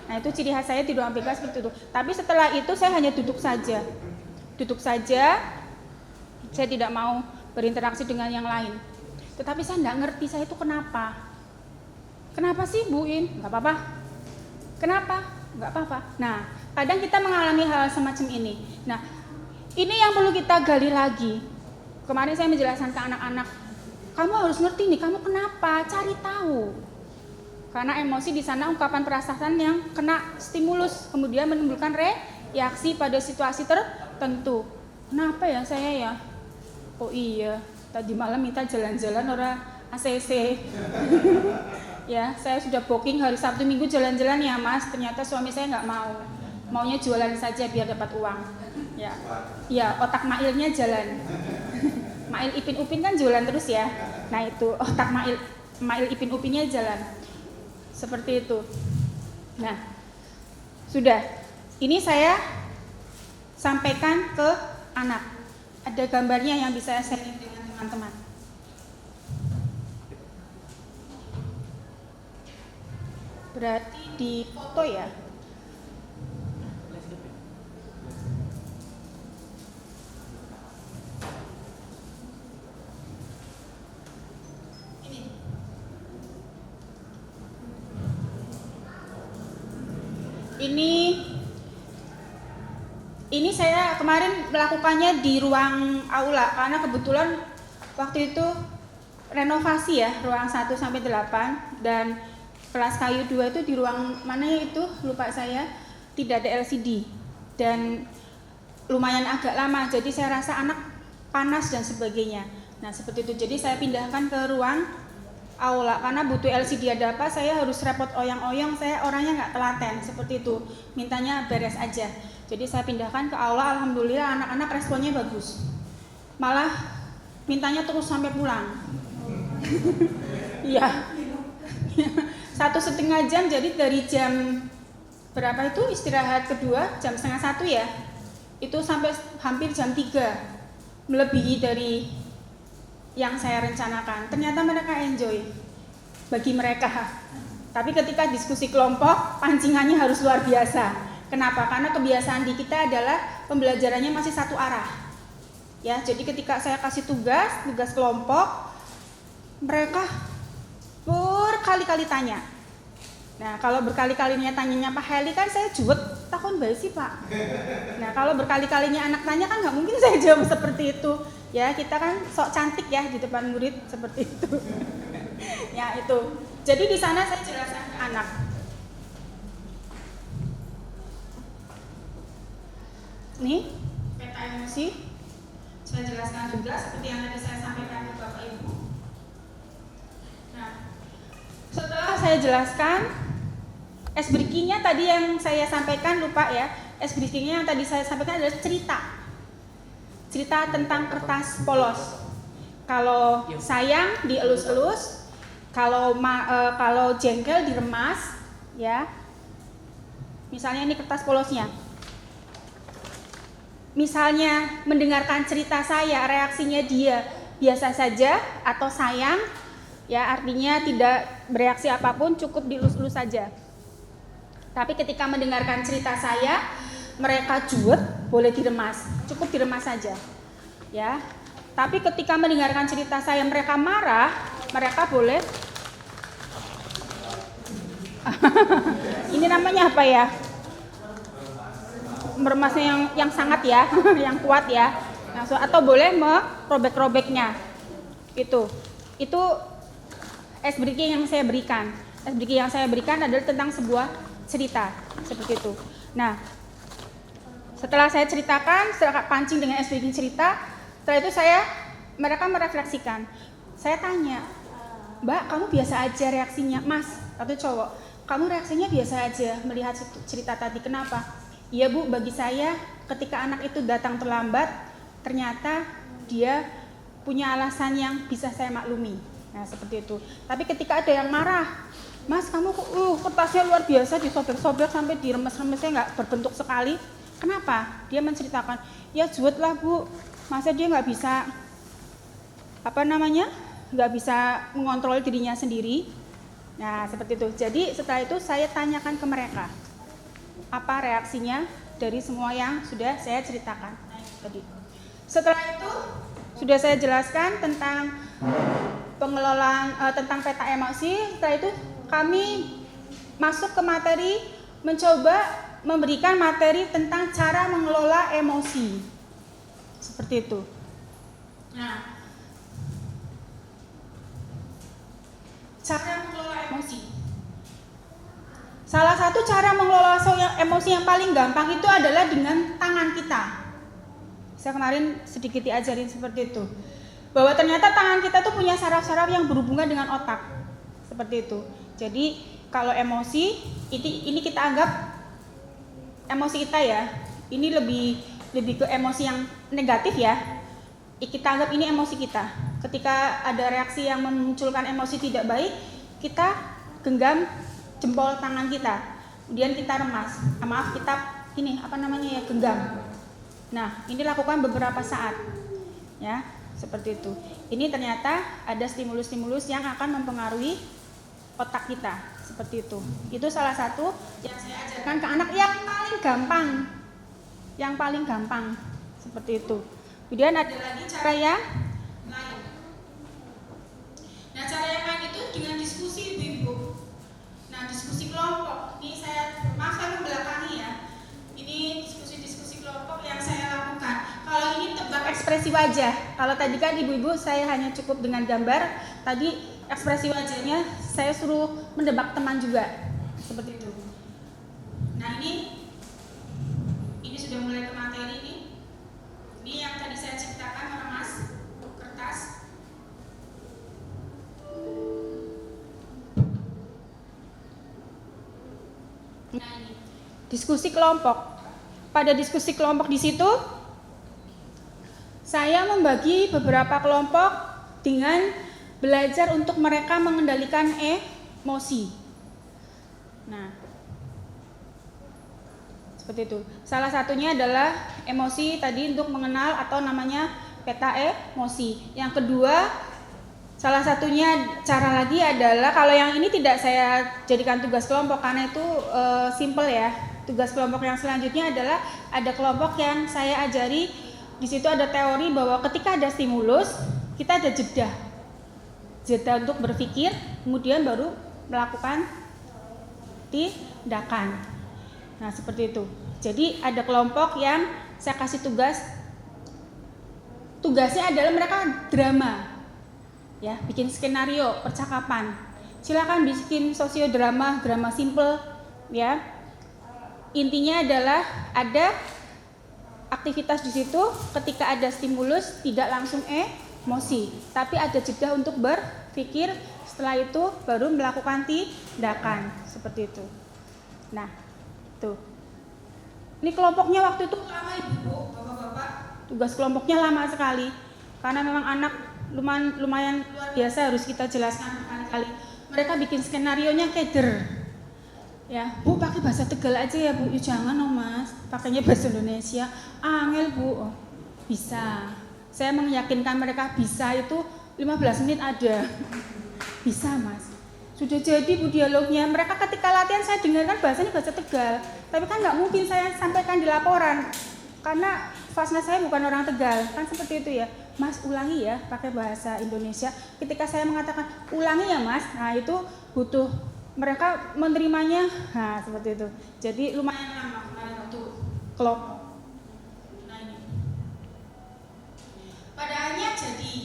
Nah, itu ciri khas saya di ruang PK seperti itu. Tapi setelah itu saya hanya duduk saja. Duduk saja. Saya tidak mau berinteraksi dengan yang lain. Tetapi saya tidak ngerti saya itu kenapa. Kenapa sih Bu In? Gak apa-apa. Kenapa? Gak apa-apa. Nah, kadang kita mengalami hal semacam ini. Nah, ini yang perlu kita gali lagi. Kemarin saya menjelaskan ke anak-anak, kamu harus ngerti nih, kamu kenapa? Cari tahu. Karena emosi di sana ungkapan perasaan yang kena stimulus, kemudian menimbulkan reaksi pada situasi tertentu. Kenapa ya saya ya? Oh iya, tadi malam minta jalan-jalan orang ACC. Ya, saya sudah booking hari Sabtu Minggu jalan-jalan ya Mas. Ternyata suami saya nggak mau, maunya jualan saja biar dapat uang. Ya, otak Mailnya jalan. Mail Ipin Upin kan jualan terus ya. Nah itu otak Mail Ipin Upinnya jalan. Seperti itu. Nah, sudah. Ini saya sampaikan ke anak. Ada gambarnya yang bisa saya sharing dengan teman-teman. Berarti di foto ya. Ini saya kemarin melakukannya di ruang aula karena kebetulan waktu itu renovasi ya, ruang 1 sampai 8 dan kelas kayu 2 itu di ruang mana ya itu lupa saya, tidak ada LCD dan lumayan agak lama, jadi saya rasa anak panas dan sebagainya. Nah seperti itu, jadi saya pindahkan ke ruang aula karena butuh LCD, ada apa saya harus repot oyang-oyang, saya orangnya nggak telaten seperti itu, mintanya beres aja. Jadi saya pindahkan ke aula, alhamdulillah anak-anak responnya bagus, malah mintanya terus sampai pulang. Iya. 1,5 jam, jadi dari jam berapa itu istirahat kedua, jam 12:30 ya, itu sampai hampir jam 3, melebihi dari yang saya rencanakan. Ternyata mereka enjoy, bagi mereka. Tapi ketika diskusi kelompok, pancingannya harus luar biasa. Kenapa? Karena kebiasaan di kita adalah pembelajarannya masih satu arah. Ya, jadi ketika saya kasih tugas kelompok, mereka berkali-kali tanya. Nah, kalau berkali-kalinya tanyanya Pak Heli kan saya juwet, takon bae sih Pak. Nah, kalau berkali-kalinya anak tanya kan nggak mungkin saya jawab seperti itu. Ya, kita kan sok cantik ya di depan murid seperti itu. Ya, itu. Jadi di sana saya jelaskan ke anak. Nih, peta emosi. Saya jelaskan juga seperti yang tadi saya sampaikan ke Bapak Ibu. Nah, setelah saya jelaskan, S breaking-nya tadi yang saya sampaikan lupa ya. S breaking-nya yang tadi saya sampaikan adalah cerita tentang kertas polos. Kalau sayang dielus-elus, kalau jengkel diremas, ya. Misalnya ini kertas polosnya. Misalnya mendengarkan cerita saya, reaksinya dia biasa saja atau sayang, ya artinya tidak bereaksi apapun, cukup dielus-elus saja. Tapi ketika mendengarkan cerita saya, mereka juet, boleh diremas, cukup diremas saja. Ya. Tapi ketika mendengarkan cerita saya mereka marah, mereka boleh ini namanya apa ya? Meremasnya yang sangat ya, yang kuat ya. Atau boleh merobek-robeknya. Itu ice breaking yang saya berikan. Ice breaking yang saya berikan adalah tentang sebuah cerita seperti itu. Nah, setelah saya ceritakan, setelah pancing dengan ice breaking cerita, setelah itu mereka merefleksikan. Saya tanya, Mbak, kamu biasa aja reaksinya, Mas atau cowok? Kamu reaksinya biasa aja melihat cerita tadi, kenapa? Iya Bu, bagi saya ketika anak itu datang terlambat, ternyata dia punya alasan yang bisa saya maklumi. Nah seperti itu. Tapi ketika ada yang marah, Mas kamu kertasnya luar biasa, disobek-sobek sampai diremes-remesnya nggak berbentuk sekali. Kenapa? Dia menceritakan, ya juet lah Bu, masa dia nggak bisa nggak bisa mengontrol dirinya sendiri. Nah seperti itu. Jadi setelah itu saya tanyakan ke mereka apa reaksinya dari semua yang sudah saya ceritakan tadi. Setelah itu sudah saya jelaskan tentang pengelolaan tentang peta emosi. Setelah itu kami masuk ke materi, mencoba memberikan materi tentang cara mengelola emosi seperti itu. Nah, cara mengelola emosi. Salah satu cara mengelola emosi yang paling gampang itu adalah dengan tangan kita. Saya kemarin sedikit diajarin seperti itu. Bahwa ternyata tangan kita tuh punya saraf-saraf yang berhubungan dengan otak. Seperti itu. Jadi kalau emosi, ini kita anggap emosi kita ya. Ini lebih ke emosi yang negatif ya. Kita anggap ini emosi kita. Ketika ada reaksi yang memunculkan emosi tidak baik, kita genggam jempol tangan kita, kemudian kita remas. Kita genggam. Nah, ini lakukan beberapa saat, ya, seperti itu. Ini ternyata ada stimulus-stimulus yang akan mempengaruhi otak kita, seperti itu. Itu salah satu yang saya ajarkan ke anak yang paling gampang, seperti itu. Kemudian ada lagi cara yang lain. Nah, cara yang lain itu dengan diskusi ibu-ibu. Nah, diskusi kelompok. Ini saya membelakangi ya. Ini diskusi kelompok yang saya lakukan. Kalau ini tebak ekspresi wajah. Kalau tadi kan ibu-ibu saya hanya cukup dengan gambar. Tadi ekspresi wajahnya saya suruh mendebak teman juga. Seperti itu. Nah, ini sudah mulai ke materi ini. Ini yang tadi saya ceritakan meremas kertas. Nah, ini diskusi kelompok. Pada diskusi kelompok di situ saya membagi beberapa kelompok dengan belajar untuk mereka mengendalikan emosi. Nah, seperti itu. Salah satunya adalah emosi tadi untuk mengenal atau namanya peta emosi. Yang kedua, salah satunya cara lagi adalah kalau yang ini tidak saya jadikan tugas kelompok karena itu simple ya. Tugas kelompok yang selanjutnya adalah ada kelompok yang saya ajari. Di situ ada teori bahwa ketika ada stimulus, kita ada jeda untuk berpikir, kemudian baru melakukan tindakan. Nah, seperti itu. Jadi ada kelompok yang saya kasih tugasnya adalah mereka drama. Ya, bikin skenario percakapan. Silakan bikin sosiodrama, drama simple ya. Intinya adalah ada aktivitas di situ ketika ada stimulus tidak langsung emosi, tapi ada jeda untuk berpikir, setelah itu baru melakukan tindakan seperti itu. Nah, tuh. Ini kelompoknya waktu itu lama ibu, bapak-bapak. Tugas kelompoknya lama sekali karena memang anak lumayan luar biasa, harus kita jelaskan berkali-kali. Mereka bikin skenarionya keder. Ya, Bu pakai bahasa Tegal aja ya Bu. Ya, jangan Mas, pakainya bahasa Indonesia. Angel Bu. Oh, bisa. Saya meyakinkan mereka bisa itu 15 menit ada. Bisa Mas. Sudah jadi Bu dialognya. Mereka ketika latihan saya dengarkan bahasanya bahasa Tegal. Tapi kan nggak mungkin saya sampaikan di laporan. Karena Fasna saya bukan orang Tegal. Kan seperti itu ya. Mas ulangi ya pakai bahasa Indonesia. Ketika saya mengatakan ulangi ya Mas. Nah itu butuh mereka menerimanya. Nah seperti itu. Jadi lumayan lama kemarin waktu kelompok. Nah ini. Padahalnya jadi.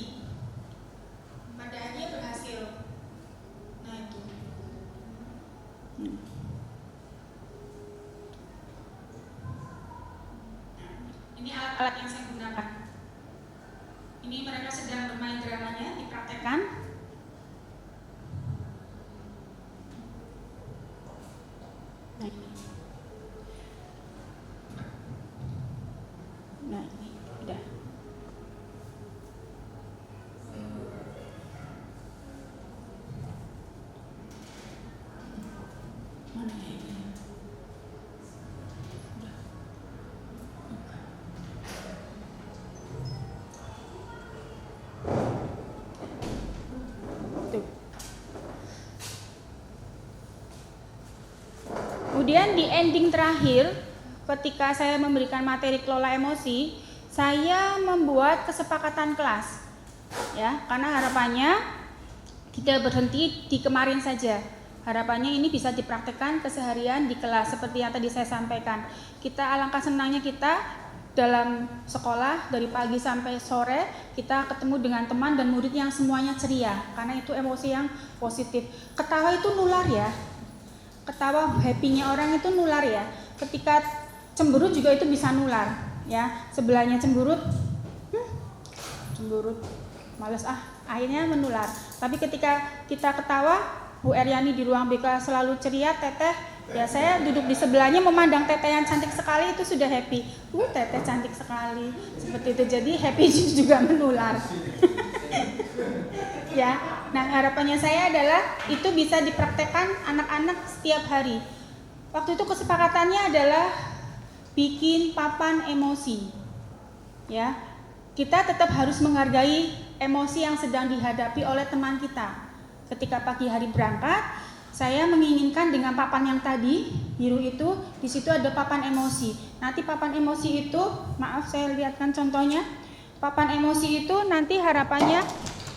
Padahalnya berhasil. Nah itu. Ini alat-alat yang saya gunakan. Ini mereka sedang bermain dramanya, dipraktekkan. Nah ini. Nah ini, udah. Mana ya ini? Udah. Tuh. Kemudian di ending terakhir, ketika saya memberikan materi kelola emosi, saya membuat kesepakatan kelas. Ya, karena harapannya tidak berhenti di kemarin saja. Harapannya ini bisa dipraktekkan keseharian di kelas seperti yang tadi saya sampaikan. Kita alangkah senangnya kita dalam sekolah dari pagi sampai sore kita ketemu dengan teman dan murid yang semuanya ceria karena itu emosi yang positif. Ketawa itu nular ya. Ketawa happy-nya orang itu nular ya. Ketika cemberut juga itu bisa nular ya. Sebelahnya cemberut males akhirnya menular. Tapi ketika kita ketawa, Bu Eryani di ruang BK selalu ceria, Teteh ya saya duduk di sebelahnya memandang Teteh yang cantik sekali itu sudah happy. Teteh cantik sekali. Seperti itu. Jadi happy juga menular. Ya. Nah, harapannya saya adalah itu bisa dipraktekkan anak-anak setiap hari. Waktu itu kesepakatannya adalah bikin papan emosi. Ya. Kita tetap harus menghargai emosi yang sedang dihadapi oleh teman kita. Ketika pagi hari berangkat, saya menginginkan dengan papan yang tadi biru itu, di situ ada papan emosi. Nanti papan emosi itu, maaf saya lihatkan contohnya. Papan emosi itu nanti harapannya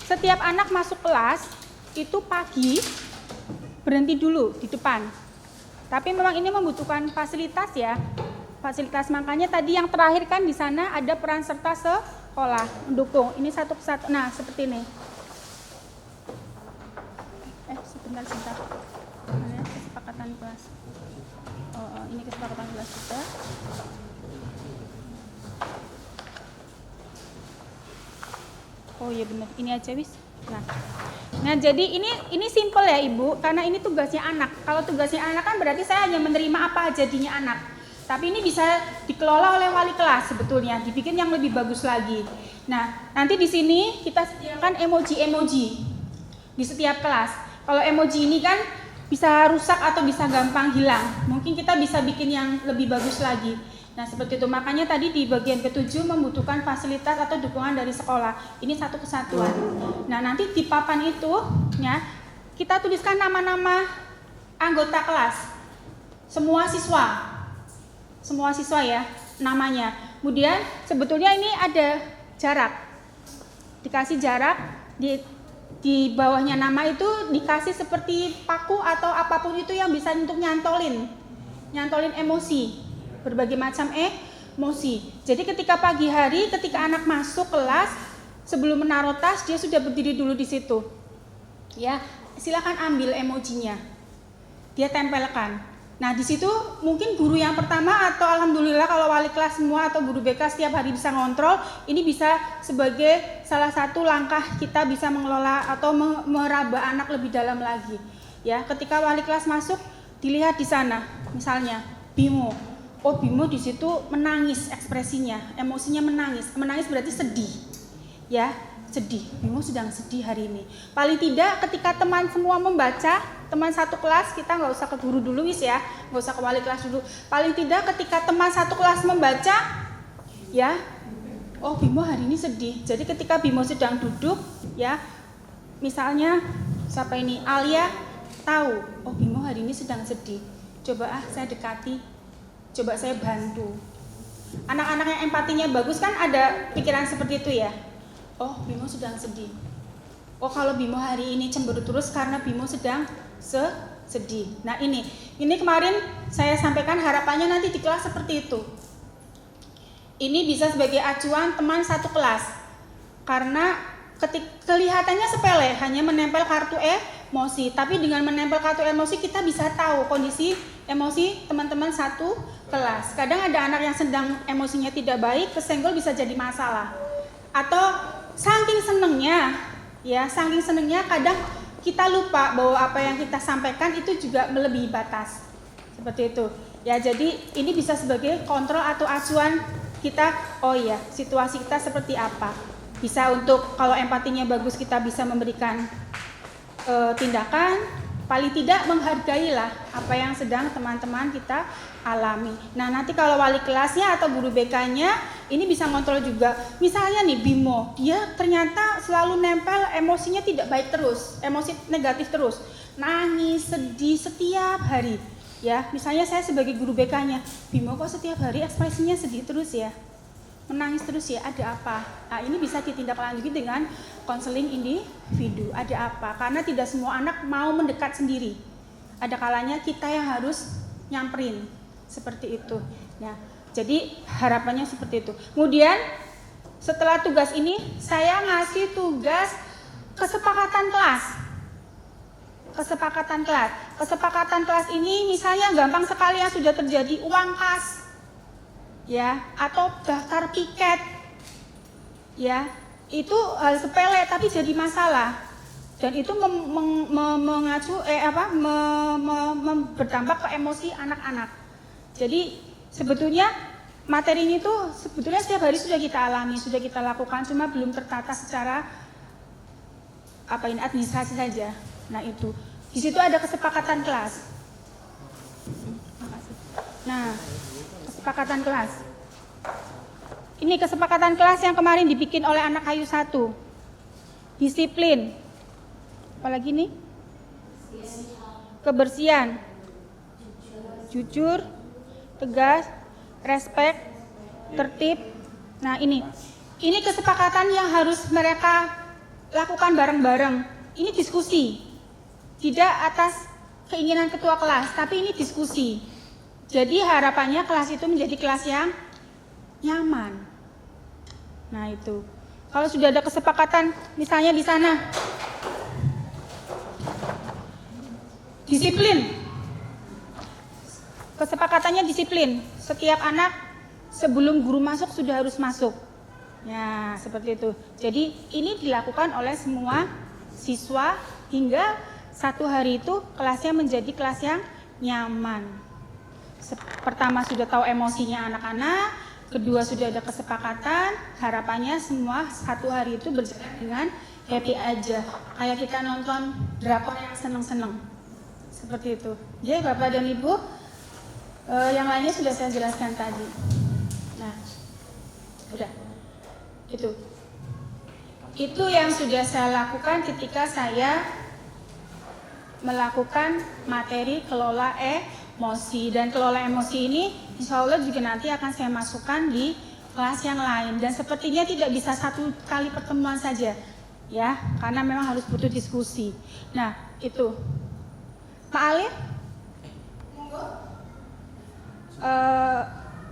setiap anak masuk kelas itu pagi berhenti dulu di depan. Tapi memang ini membutuhkan fasilitas ya. Fasilitas makanya tadi yang terakhir kan di sana ada peran serta sekolah mendukung. Ini satu persatu. Nah, seperti ini. Sebentar. Ini kesepakatan kelas. Ini kesepakatan kelas kita. Oh iya benar, ini aja wis. Nah jadi ini simple ya Ibu, karena ini tugasnya anak. Kalau tugasnya anak kan berarti saya hanya menerima apa jadinya anak. Tapi ini bisa dikelola oleh wali kelas sebetulnya, dibikin yang lebih bagus lagi. Nah nanti di sini kita sediakan emoji-emoji di setiap kelas. Kalau emoji ini kan bisa rusak atau bisa gampang hilang. Mungkin kita bisa bikin yang lebih bagus lagi. Nah seperti itu, makanya tadi di bagian ke-7 membutuhkan fasilitas atau dukungan dari sekolah. Ini satu kesatuan. Nah nanti di papan itu ya, kita tuliskan nama-nama anggota kelas. Semua siswa ya namanya. Kemudian sebetulnya ini ada jarak. Dikasih jarak di bawahnya nama itu dikasih seperti paku atau apapun itu yang bisa untuk nyantolin emosi, berbagai macam emosi. Jadi ketika pagi hari, ketika anak masuk kelas, sebelum menaruh tas dia sudah berdiri dulu di situ. Ya, silakan ambil emojinya, dia tempelkan. Nah di situ mungkin guru yang pertama atau alhamdulillah kalau wali kelas semua atau guru BK setiap hari bisa ngontrol, ini bisa sebagai salah satu langkah kita bisa mengelola atau meraba anak lebih dalam lagi. Ya, ketika wali kelas masuk dilihat di sana, misalnya Bimo, Bimo di situ menangis ekspresinya, emosinya menangis berarti sedih, ya. Sedih, Bimo sedang sedih hari ini. Paling tidak ketika teman semua membaca, teman satu kelas, kita nggak usah ke guru dulu wis ya, nggak usah ke wali kelas dulu. Paling tidak ketika teman satu kelas membaca, ya, Bimo hari ini sedih. Jadi ketika Bimo sedang duduk, ya, misalnya siapa ini, Alia tahu, oh Bimo hari ini sedang sedih. Coba saya dekati, coba saya bantu. Anak-anak yang empatinya bagus kan ada pikiran seperti itu ya. Oh Bimo sedang sedih. Oh kalau Bimo hari ini cemberut terus karena Bimo sedang sedih. Nah ini kemarin saya sampaikan harapannya nanti di kelas seperti itu. Ini bisa sebagai acuan teman satu kelas. Karena kelihatannya sepele, hanya menempel kartu emosi. Tapi dengan menempel kartu emosi kita bisa tahu kondisi emosi teman-teman satu kelas. Kadang ada anak yang sedang emosinya tidak baik, kesenggol bisa jadi masalah. Atau saking senengnya kadang kita lupa bahwa apa yang kita sampaikan itu juga melebihi batas. Seperti itu. Ya, jadi ini bisa sebagai kontrol atau acuan kita, oh iya, situasi kita seperti apa. Bisa untuk kalau empatinya bagus kita bisa memberikan tindakan, paling tidak menghargailah apa yang sedang teman-teman kita alami. Nah nanti kalau wali kelasnya atau guru BK-nya ini bisa kontrol juga. Misalnya nih Bimo, dia ternyata selalu nempel emosinya tidak baik terus, emosi negatif terus, nangis, sedih setiap hari. Ya, misalnya saya sebagai guru BK-nya, Bimo kok setiap hari ekspresinya sedih terus ya, menangis terus ya, ada apa? Nah ini bisa ditindaklanjuti dengan konseling individu. Ada apa? Karena tidak semua anak mau mendekat sendiri. Ada kalanya kita yang harus nyamperin seperti itu. Nah, jadi harapannya seperti itu. Kemudian setelah tugas ini saya ngasih tugas kesepakatan kelas. Kesepakatan kelas ini misalnya gampang sekali yang sudah terjadi uang kas. Ya, atau daftar piket. Ya, itu hal sepele tapi jadi masalah. Dan itu berdampak ke emosi anak-anak. Jadi sebetulnya materi ini tuh sebetulnya setiap hari sudah kita alami, sudah kita lakukan, cuma belum tertata secara administrasi saja. Nah itu, di situ ada kesepakatan kelas. Nah, kesepakatan kelas. Ini kesepakatan kelas yang kemarin dibikin oleh anak Kayu 1. Disiplin. Apalagi nih? Kebersihan. Jujur, tegas, respek, tertib. Nah, ini kesepakatan yang harus mereka lakukan bareng-bareng. Ini diskusi. Tidak atas keinginan ketua kelas, tapi ini diskusi. Jadi harapannya kelas itu menjadi kelas yang nyaman. Nah itu, kalau sudah ada kesepakatan, misalnya di sana, disiplin. Kesepakatannya disiplin. Setiap anak sebelum guru masuk sudah harus masuk. Ya seperti itu. Jadi ini dilakukan oleh semua siswa hingga satu hari itu kelasnya menjadi kelas yang nyaman. Pertama sudah tahu emosinya anak-anak, kedua sudah ada kesepakatan, harapannya semua satu hari itu berjalan dengan happy aja. Kayak kita nonton drakor yang seneng-seneng. Seperti itu. Jadi Bapak dan Ibu, yang lainnya sudah saya jelaskan tadi. Nah, udah. Itu yang sudah saya lakukan ketika saya melakukan materi kelola emosi. Dan kelola emosi ini insya Allah juga nanti akan saya masukkan di kelas yang lain. Dan sepertinya tidak bisa satu kali pertemuan saja, ya, karena memang harus butuh diskusi. Nah, itu. Pak Alif,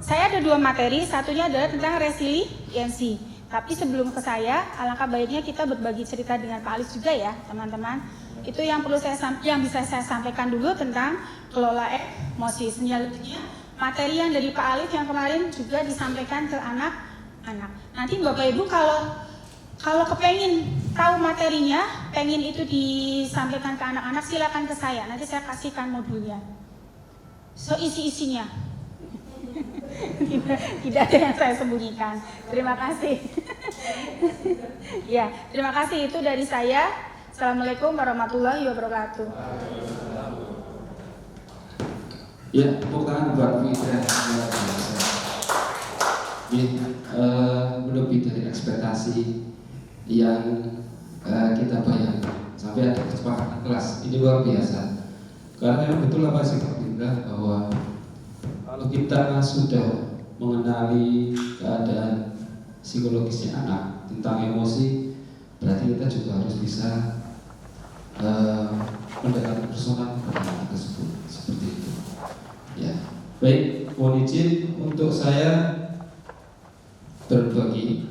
saya ada 2 materi, satunya adalah tentang resiliensi. Tapi sebelum ke saya, alangkah baiknya kita berbagi cerita dengan Pak Alif juga ya, teman-teman. Itu yang perlu yang bisa saya sampaikan dulu tentang kelola emosi. Selanjutnya materi yang dari Pak Alif yang kemarin juga disampaikan ke anak-anak. Nanti Bapak Ibu kalau kepengen tahu materinya, pengen itu disampaikan ke anak-anak, silakan ke saya. Nanti saya kasihkan modulnya. So isi-isinya. Tidak ada yang saya sembunyikan. Terima kasih. Ya, terima kasih, itu dari saya. Assalamualaikum warahmatullahi wabarakatuh. Ya, bukan buat kita lebih dari ekspektasi yang kita bayangkan. Sampai ada kesepakatan kelas, ini luar biasa. Karena betul apa sih Pak Indra, bahwa kalau kita sudah mengenali keadaan psikologisnya anak tentang emosi, berarti kita juga harus bisa mendekati personal kepada anak tersebut, seperti itu. Ya, baik, mohon izin untuk saya berbagi.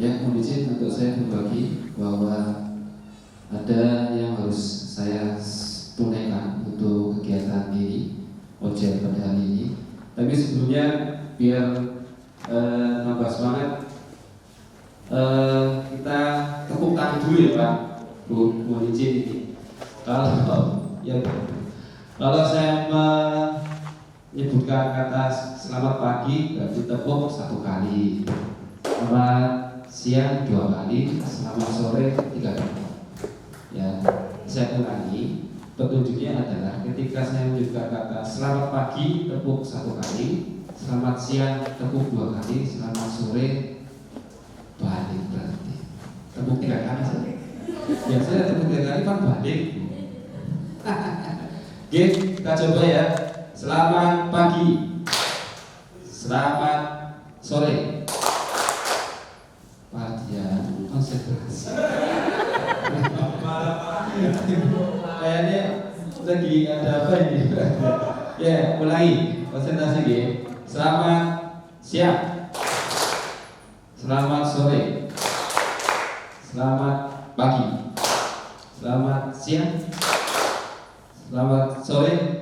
Ya, mohon izin untuk saya berbagi bahwa ada yang harus saya tunaikan untuk kegiatan ini, OJL pada hari ini. Tapi sebelumnya biar nambah semangat, kita tepuk tangan dulu ya Pak. Mohon izin ini. Kalau saya menyebutkan kata selamat pagi, berarti tepuk 1 kali. Selamat siang 2 kali, selamat sore 3 kali. Ya, saya ulangi. Petunjuknya adalah ketika saya menyebutkan kata selamat pagi, tepuk 1 kali, selamat siang, tepuk 2 kali, selamat sore balik berarti. Tepuk 3 kali saja. Biasanya tepuk 3 kali kan balik. Oke, kita coba ya. Selamat pagi, selamat sore. Perhatian, konsentrasi. Kayaknya lagi ada apa ini? Ya, mulai konsentrasi ya. Selamat siang, selamat sore, selamat pagi, selamat siang, selamat sore.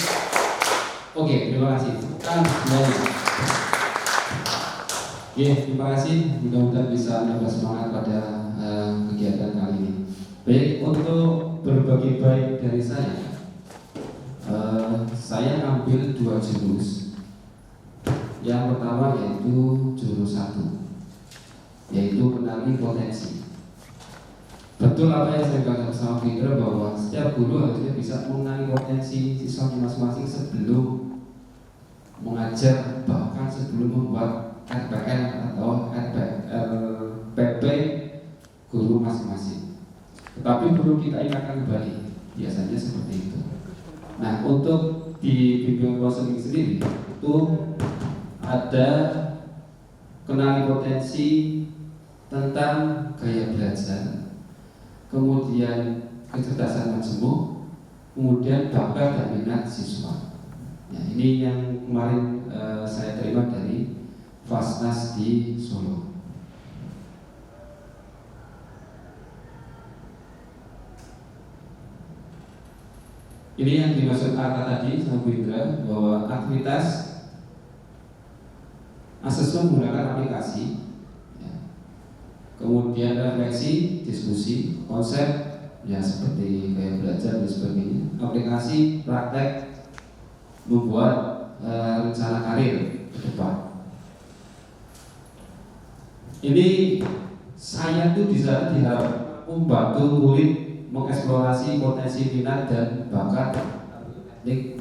Oke, terima kasih. Kan semuanya. Oke, terima kasih. Mudah-mudahan bisa menambah semangat pada kegiatan kali ini. Baik, untuk berbagi baik dari saya ambil 2 jurus. Yang pertama yaitu jurus 1, yaitu kenali potensi. Betul apa yang saya katakan sama Fitra, bahwa setiap guru harusnya bisa mengenali potensi siswanya masing-masing sebelum mengajar, bahkan sebelum membuat RPL atau RPP guru masing-masing. Tetapi perlu kita ingatkan kembali, biasanya seperti itu. Nah, untuk di bimbingan konseling sendiri itu ada kenali potensi tentang gaya belajar, kemudian kecerdasan majemuk, kemudian bakat dan minat siswa. Nah, ini yang kemarin saya terima dari Fasnas di Solo. Ini yang dimaksud kata tadi sama Bu Indra, bahwa aktivitas asesmen menggunakan aplikasi, ya. Kemudian refleksi, diskusi, konsep, ya seperti kayak belajar dan sebagainya. Aplikasi, praktek, membuat rencana karir ke depan. Ini saya tuh di sana diharap membantu murid mengeksplorasi potensi minat dan bakat teknik.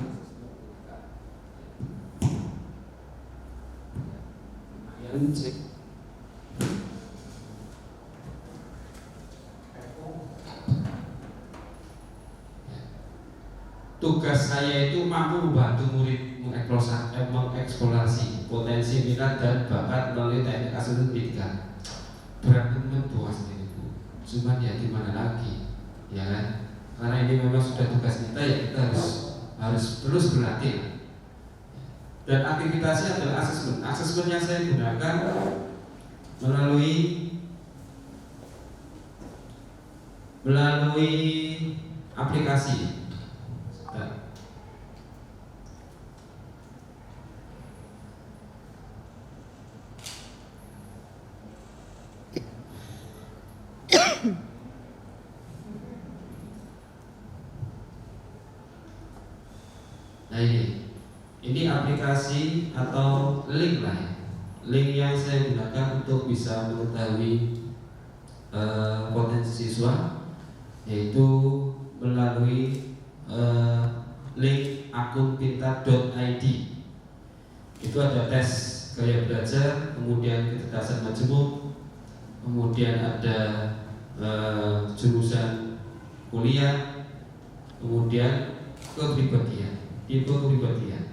Tugas saya itu mampu membantu murid mengeksplorasi potensi minat dan bakat melalui teknik asesmen pendidikan. Berat teman buah sendiri Bu, cuman ya gimana lagi, ya kan? Karena ini memang sudah tugas kita, ya kita harus terus berlatih. Dan aktivitasnya adalah asesmen. Asesmen yang saya gunakan melalui aplikasi. Nah, ini aplikasi atau link lah ya. Link yang saya gunakan untuk bisa mengetahui potensi siswa, yaitu melalui link akun pintar.id. Itu ada tes gaya belajar, kemudian kecerdasan majemuk, kemudian ada jurusan kuliah, kemudian kepribadian, tipe kepribadian.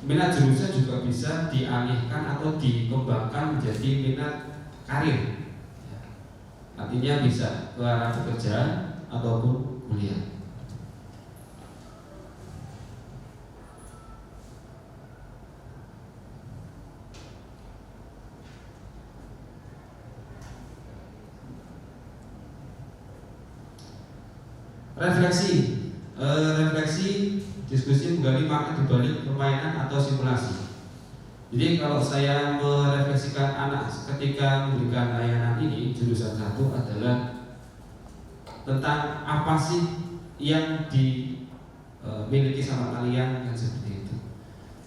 Minat jurusan juga bisa dialihkan atau dikembangkan menjadi minat karir. Artinya bisa ke arah pekerjaan ataupun kuliah. Refleksi diskusi menggali makna dibalik permainan atau simulasi. Jadi kalau saya merefleksikan anak ketika memberikan layanan ini, jurusan 1 adalah tentang apa sih yang dimiliki sama kalian yang seperti itu.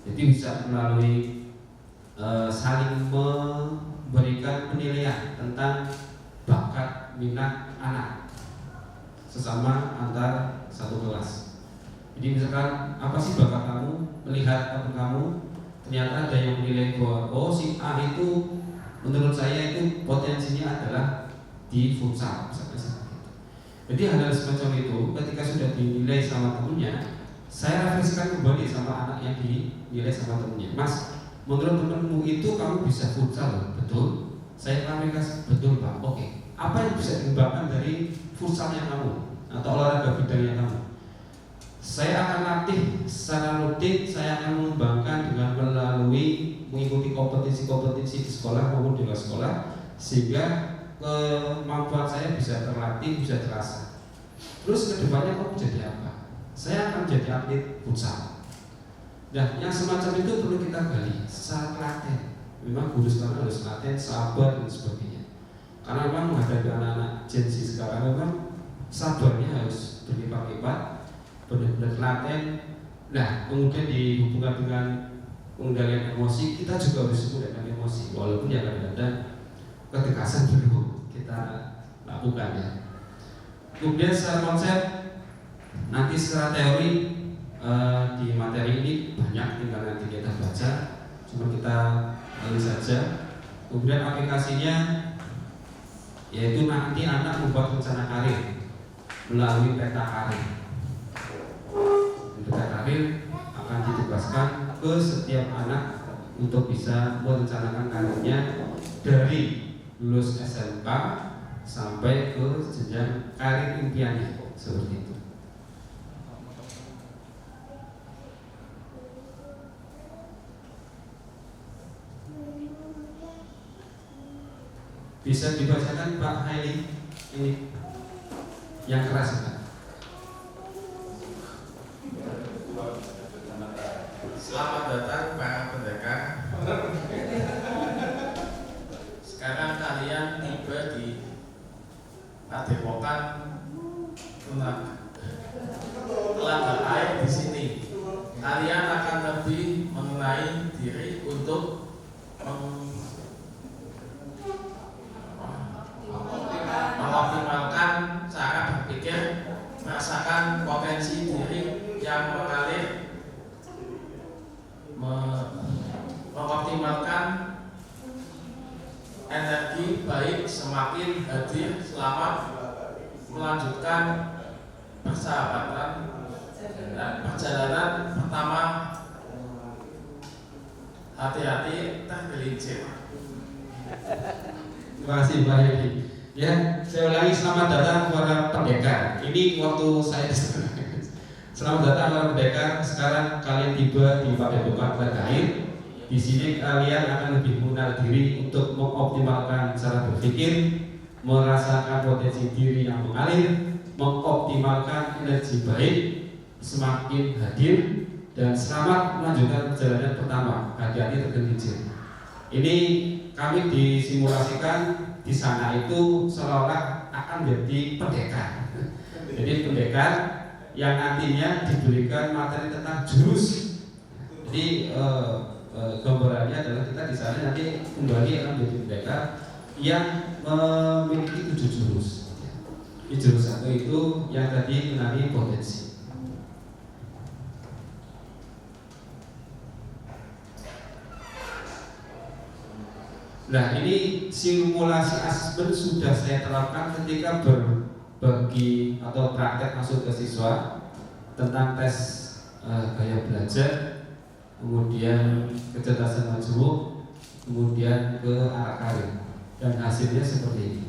Jadi bisa melalui saling memberikan penilaian tentang bakat minat anak sesama antar satu kelas. Jadi misalkan apa sih bakat kamu, melihat apa kamu, ternyata ada yang menilai bahwa si A itu menurut saya itu potensinya adalah di futsal misalkan seperti itu. Jadi hal-hal semacam itu ketika sudah dinilai sama temennya, saya refleksikan kembali sama anak yang dinilai sama temennya. Mas, menurut temenmu itu kamu bisa futsal, betul? Saya klarifikasi, betul Pak. Oke. Apa yang bisa dikembangkan dari futsalnya kamu atau olahraga bidangnya kamu? Saya akan latih secara rutin, saya akan mengembangkan dengan melalui mengikuti kompetisi-kompetisi di sekolah maupun di luar sekolah, sehingga kemampuan saya bisa terlatih, bisa terasa. Terus kedepannya kamu jadi apa? Saya akan jadi atlet futsal. Nah, yang semacam itu perlu kita gali secara telaten. Memang guru sekarang harus telaten, sabar dan sebagainya. Karena memang menghadapi anak-anak Gen Z sekarang memang sabarnya harus berlipat-lipat, benar-benar telaten. Nah, kemudian dihubungkan dengan pengendalian emosi, kita juga harus menggunakan emosi, walaupun ya kadang-kadang ketegasan perlu kita lakukan ya. Kemudian secara konsep, nanti secara teori di materi ini banyak, tinggal nanti kita baca, cuma kita lalu saja. Kemudian aplikasinya yaitu nanti anak membuat rencana karir melalui peta karir. Peta karir akan ditugaskan ke setiap anak untuk bisa merencanakan karirnya dari lulus SMK sampai ke jenjang karir impiannya, seperti itu. Bisa dibacakan Pak Haili ini yang keras Pak. Selamat datang Pak Pendekar. Sekarang kalian tiba di Padepokan Telaga Air di sini. Kalian akan lebih mengenai diri untuk mengoptimalkan cara berpikir, merasakan potensi diri yang mengalir, mengoptimalkan energi baik semakin hadir selamat melanjutkan persahabatan dan perjalanan pertama. Hati-hati tergelincir. Terima kasih Pak Haili. Ya, saya ulangi, selamat datang para pendekar. Ini waktu saya selamat datang para pendekar. Sekarang kalian tiba di Padepokan Telaga Air. Di sini kalian akan lebih mengenal diri untuk mengoptimalkan cara berpikir, merasakan potensi diri yang mengalir, mengoptimalkan energi baik, semakin hadir, dan selamat melanjutkan perjalanan pertama. Hati-hati tergelincir. Ini kami disimulasikan di sana itu seolah-olah akan menjadi pendekar. Jadi pendekar yang nantinya diberikan materi tentang jurus. Jadi gambarannya adalah kita di sana nanti kembali akan menjadi pendekar yang memiliki 7 jurus. Ijrus 1 itu yang tadi mengenai potensi. Nah, ini simulasi asesmen sudah saya terapkan ketika berbagi atau praktek masuk ke siswa tentang tes gaya belajar, kemudian kecerdasan majmuk, kemudian ke arah karir, dan hasilnya seperti ini.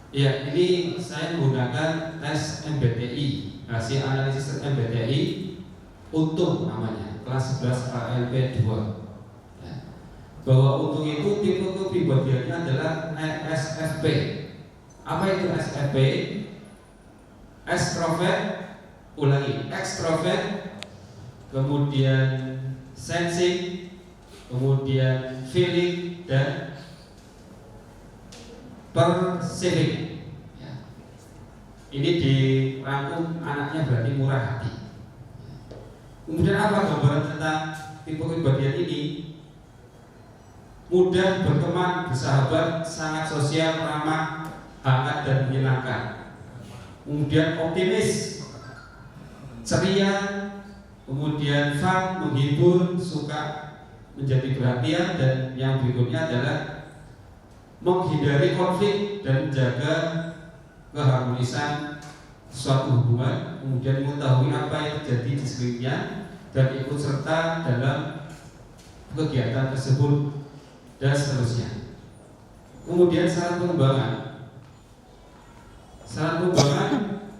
Ya, ini saya menggunakan tes MBTI, hasil analisis MBTI untung namanya, kelas 11 ALP 2. Ya. Bahwa untung itu tipe kepribadiannya adalah ESFP. Apa itu ESFP? Extrovert, ulangi, extrovert, kemudian sensing, kemudian feeling, dan perceiving. Ya. Ini dirangkum anaknya berarti murah hati. Kemudian apa gambaran tentang tipe kepribadian ini? Mudah berteman, bersahabat, sangat sosial, ramah, hangat dan menyenangkan. Kemudian optimis, ceria, kemudian fun, menghibur, suka menjadi perhatian, dan yang berikutnya adalah menghindari konflik dan menjaga keharmonisan suatu hubungan, kemudian mengetahui apa yang terjadi di sekelilingnya dan ikut serta dalam kegiatan tersebut, dan seterusnya. Kemudian syarat pengembangan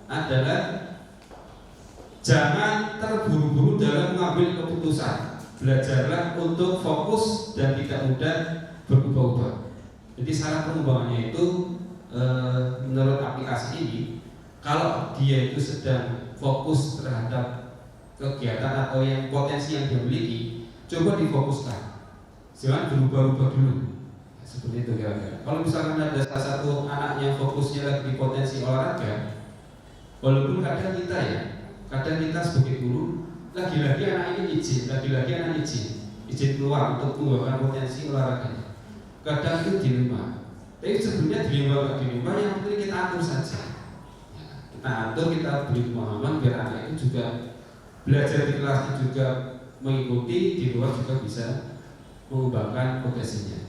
adalah jangan terburu-buru dalam mengambil keputusan. Belajarlah untuk fokus dan tidak mudah berubah-ubah. Jadi syarat pengembangannya itu menurut aplikasi ini, kalau dia itu sedang fokus terhadap kegiatan atau yang potensi yang dia miliki, coba difokuskan, jangan berubah-ubah dulu. Seperti itu kira-kira. Kalau misalkan ada salah satu anak yang fokusnya lagi di potensi olahraga, walaupun kadang kita sebagai guru, lagi-lagi anak ini izin keluar untuk mengembangkan potensi olahraganya. Kadang itu dilema, tapi sebelumnya dilema yang penting kita atur saja. Kita atur, kita beri pemahaman biar anak itu juga belajar di kelas juga mengikuti, di luar juga bisa mengembangkan potensinya.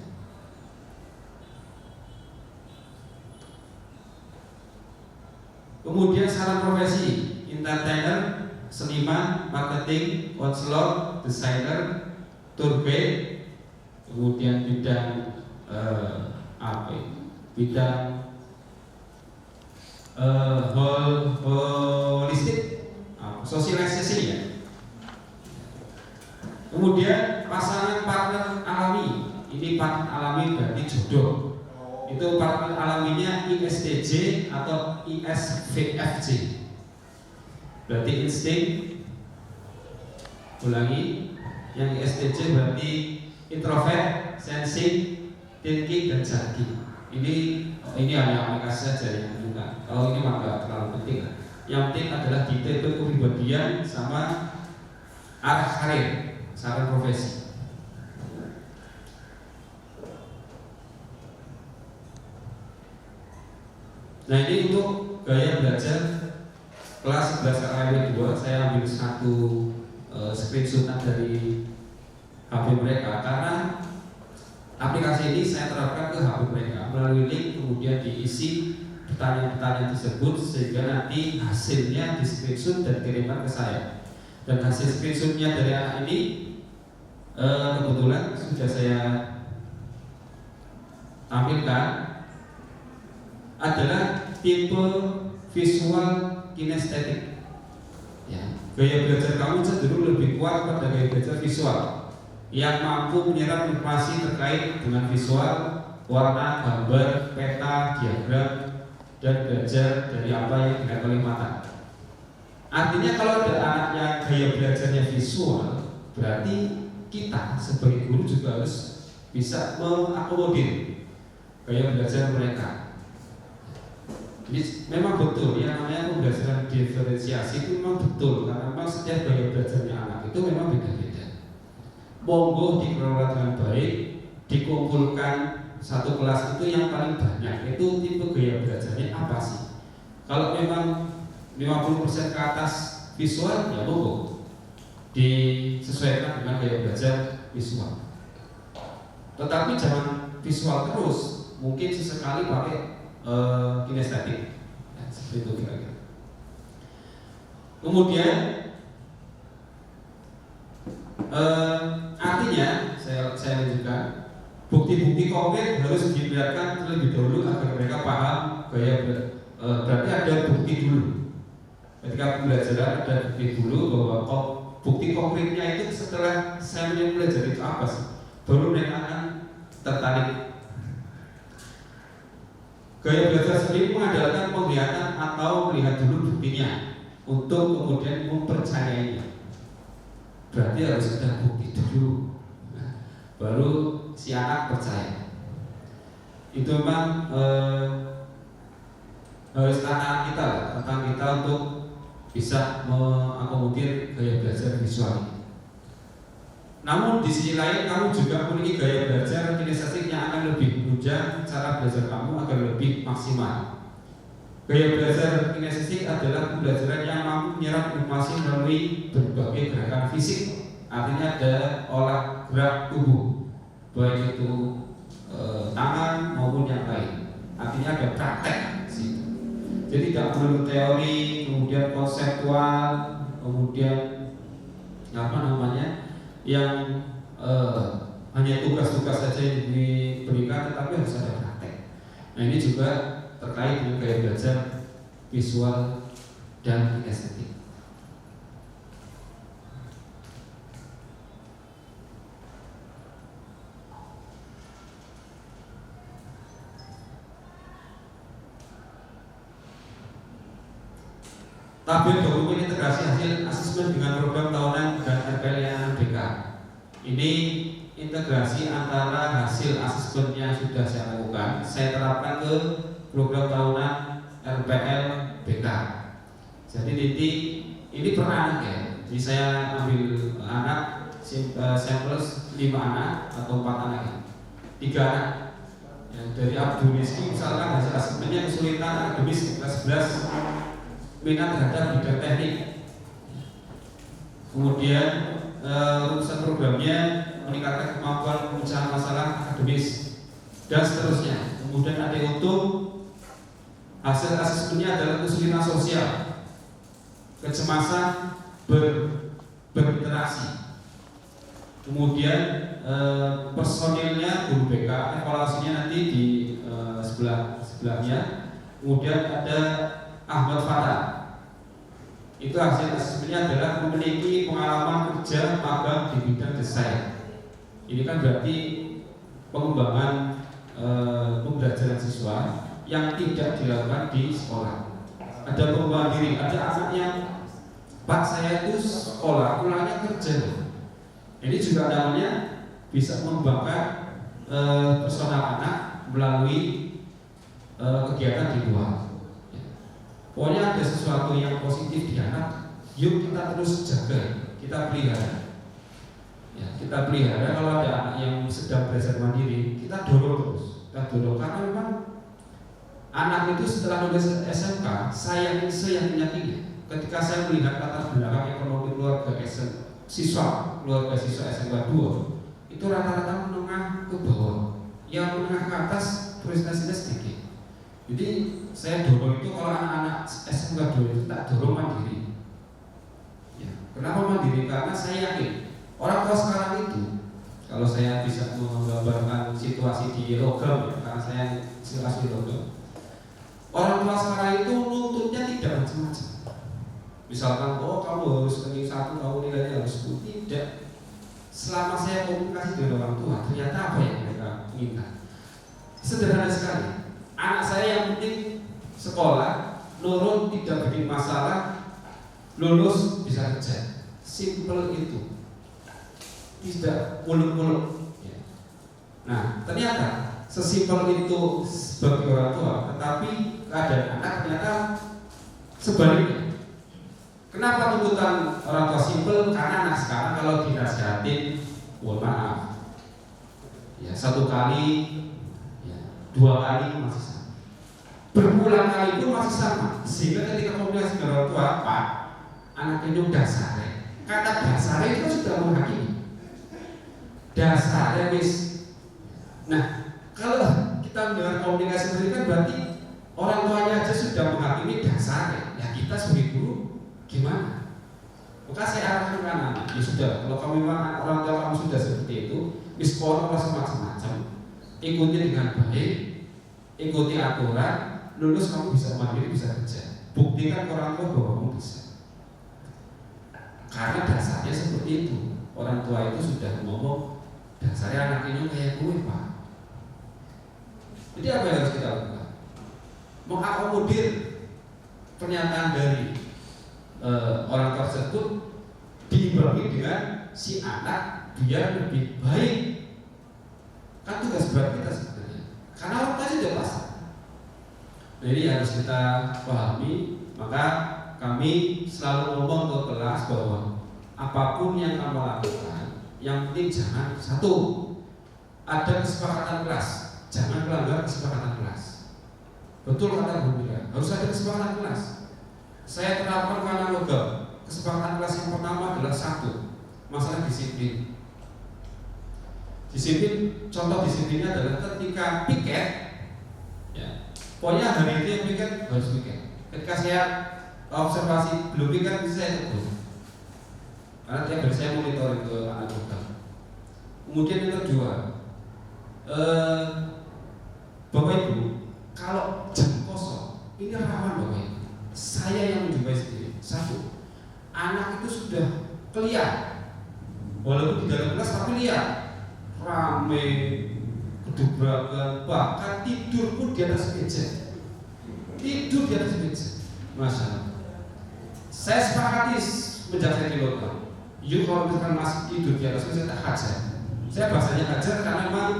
Kemudian syarat profesi: entertainer, seniman, marketing, konselor, desainer, tour guide, kemudian bidang bidang holistik, sosialisasi ya. Kemudian pasangan partner alami, ini partner alami berarti jodoh. Itu partner alaminya ISTJ atau ISVFJ. Berarti insting. Ulangi, yang ISTJ berarti introvert, sensing, thinking, dan judging. Ini hanya aplikasi saja yang bukan. Kalau ini mah nggak terlalu penting. Yang penting adalah tipe kepribadian sama arah karir, saran profesi. Nah, ini untuk gaya belajar kelas 11 KKM 2. Saya ambil satu screenshot dari HP mereka, karena aplikasi ini saya terapkan ke HP mereka melalui link, kemudian diisi pertanyaan-pertanyaan tersebut sehingga nanti hasilnya di screenshot dan dikirimkan ke saya. Dan hasil screenshotnya dari anak ini kebetulan sudah saya tampilkan, adalah tipe visual kinestetik. Ya, gaya belajar kamu cenderung lebih kuat pada gaya belajar visual yang mampu menyerap informasi terkait dengan visual, warna, gambar, peta, diagram, dan belajar dari apa yang dilihat oleh mata. Artinya kalau ada anak yang gaya belajarnya visual, berarti kita sebagai guru juga harus bisa mengakomodir gaya belajar mereka. Jadi memang betul ya, namanya pembelajaran diferensiasi itu memang betul, karena memang setiap gaya belajarnya anak itu memang beda-beda. Monggo dikelola dengan baik, dikumpulkan satu kelas itu yang paling banyak itu tipe gaya belajarnya apa sih? Kalau memang 50% ke atas visual ya monggo disesuaikan dengan gaya belajar visual. Tetapi jangan visual terus, mungkin sesekali pakai kinestetik, ya, seperti itu kira-kira. Kemudian artinya saya lanjutkan, bukti-bukti konkret harus dibiarkan terlebih dahulu agar mereka paham gaya berarti ada bukti dulu. Ketika pembelajaran ada bukti dulu bahwa bukti konkretnya itu setelah saya belajar itu apa sih, baru mereka akan tertarik. Gaya belajar sendiri mengandalkan penglihatan atau melihat dulu buktinya untuk kemudian mempercayainya. Berarti harus ada bukti dulu, baru si anak percaya. Itu memang harus tantangan kita untuk bisa mengakomodir gaya belajar visual ini. Namun di sisi lain kamu juga memiliki gaya belajar kinestetik yang akan lebih menunjang cara belajar kamu agar lebih maksimal. Gaya belajar kinestetik adalah pembelajaran yang mampu menyerap informasi melalui berbagai gerakan fisik. Artinya ada olah gerak tubuh, baik itu tangan maupun yang lain. Artinya ada praktek di situ. Jadi tidak perlu teori, kemudian konseptual, kemudian yang hanya tugas-tugas saja yang diberikan, tetapi harus ada praktek. Nah ini juga terkait dengan gaya belajar visual dan kinestetik. Tabel dokumen integrasi hasil asesmen dengan program tahunan dan RPL BK. Ini integrasi antara hasil asesmen yang sudah saya lakukan, saya terapkan ke program tahunan RPL BK. Jadi ini per anak ya. Jadi saya ambil anak sampel 5 anak atau 4 anak ya. 3 anak. Yang dari Abdul Rizki misalkan hasil asesmennya kesulitan akademis kelas 11, minat terhadap bidang teknik. Kemudian urusan programnya meningkatkan kemampuan pemecahan masalah akademis dan seterusnya. Kemudian ada untuk hasil asesmennya adalah kesulitan sosial, kecemasan berinteraksi. Kemudian personilnya guru BK, evaluasinya nanti di sebelahnya. Kemudian ada Ahmad Fatah. Itu hasil asesmennya adalah memiliki pengalaman kerja magang di bidang desain. Ini kan berarti pengembangan pembelajaran siswa yang tidak dilakukan di sekolah. Ada pengembangan diri, ada anak yang Pak saya itu sekolah, pulangnya kerja. Ini juga namanya bisa mengembangkan personal anak melalui kegiatan di luar. Pokoknya ada sesuatu yang positif di anak, yuk kita terus jaga, kita pelihara. Ya, kita pelihara. Kalau ada anak yang sedang belajar mandiri, kita dorong terus, karena memang anak itu setelah lulus SMK, saya yakin ketika saya melihat latar belakang ekonomi keluarga siswa SMK 2, itu rata-rata menengah ke bawah, yang menengah ke atas prestasinya sedikit. Jadi saya dorong itu kalau anak-anak SMK 2 itu tak dorong mandiri. Ya, kenapa mandiri? Karena saya yakin orang tua sekarang itu, kalau saya bisa menggambarkan situasi di logam, ya, karena saya situasi logam, orang tua sekarang itu nuntutnya tidak macam-macam. Misalkan, oh kamu harus ranking 1, kamu nilainya harus 10. Tidak. Selama saya komunikasi dengan orang tua, ternyata apa yang mereka inginkan? Sederhana sekali. Anak saya yang penting sekolah, nurut, tidak bikin masalah, lulus bisa kerja. Simple itu. Tidak muluk-muluk. Nah, ternyata sesimpel itu bagi orang tua, tetapi keadaan anak ternyata sebaliknya. Kenapa tuntutan orang tua simpel? Karena anak sekarang kalau dinasihatin, mohon maaf, ya 1 kali, ya 2 kali masih sama, berulang kali pun masih sama. Sehingga ketika komunikasi dengan orang tua, Pak, anak ini dasar. Kata dasar itu sudah menghakimi. Dasar wis. Nah, kalau kita mendengar komunikasi seperti itu kan berarti orang tuanya aja sudah menghakimi dasar. Ya kita sebagai guru gimana? Maka saya arahkan ke anak, ya sudah. Kalau kamu memang orang tua kamu sudah seperti itu, sekolah macam-macam, ikuti dengan baik, ikuti aturan, lulus kamu bisa mandiri, bisa kerja. Buktikan ke orang tua bahwa kamu bisa. Karena dasarnya seperti itu. Orang tua itu sudah ngomong, dasarnya anak ini kayak gue, Pak. Jadi apa yang harus kita lakukan? Mengakomodir pernyataan dari orang tersebut diimbangi dengan si anak biar lebih baik. Kan tugas berat kita sebenarnya. Karena orang tua sudah pasti. Jadi harus kita pahami. Maka kami selalu ngomong ke kelas bahwa apapun yang kamu lakukan, yang penting jangan satu, ada kesepakatan kelas, jangan melanggar kesepakatan kelas. Betul kata Bu Mira, harus ada kesepakatan kelas. Saya terapkan karena logam. Kesepakatan kelas yang pertama adalah 1, masalah disiplin. Disiplin, contoh disiplinnya adalah ketika piket, ya, pokoknya hari itu yang piket harus piket. Ketika saya observasi belum piket, saya tegur. Karena tiap hari saya monitoring ke anak logam. Kemudian yang kedua, Bapak Ibu, kalau jam kosong ini rawan Bapak Ibu. Saya yang menjumpai sendiri. 1, anak itu sudah liar, walaupun di dalam kelas tapi liar, rame, kedubrakan, bahkan tidur pun di atas meja. Tidur di atas meja, Masya Allah. Saya sepakati menjaga di lokal. Yuk kalau misalkan masih tidur di atas meja, tak hajar. Saya bahasanya hajar karena memang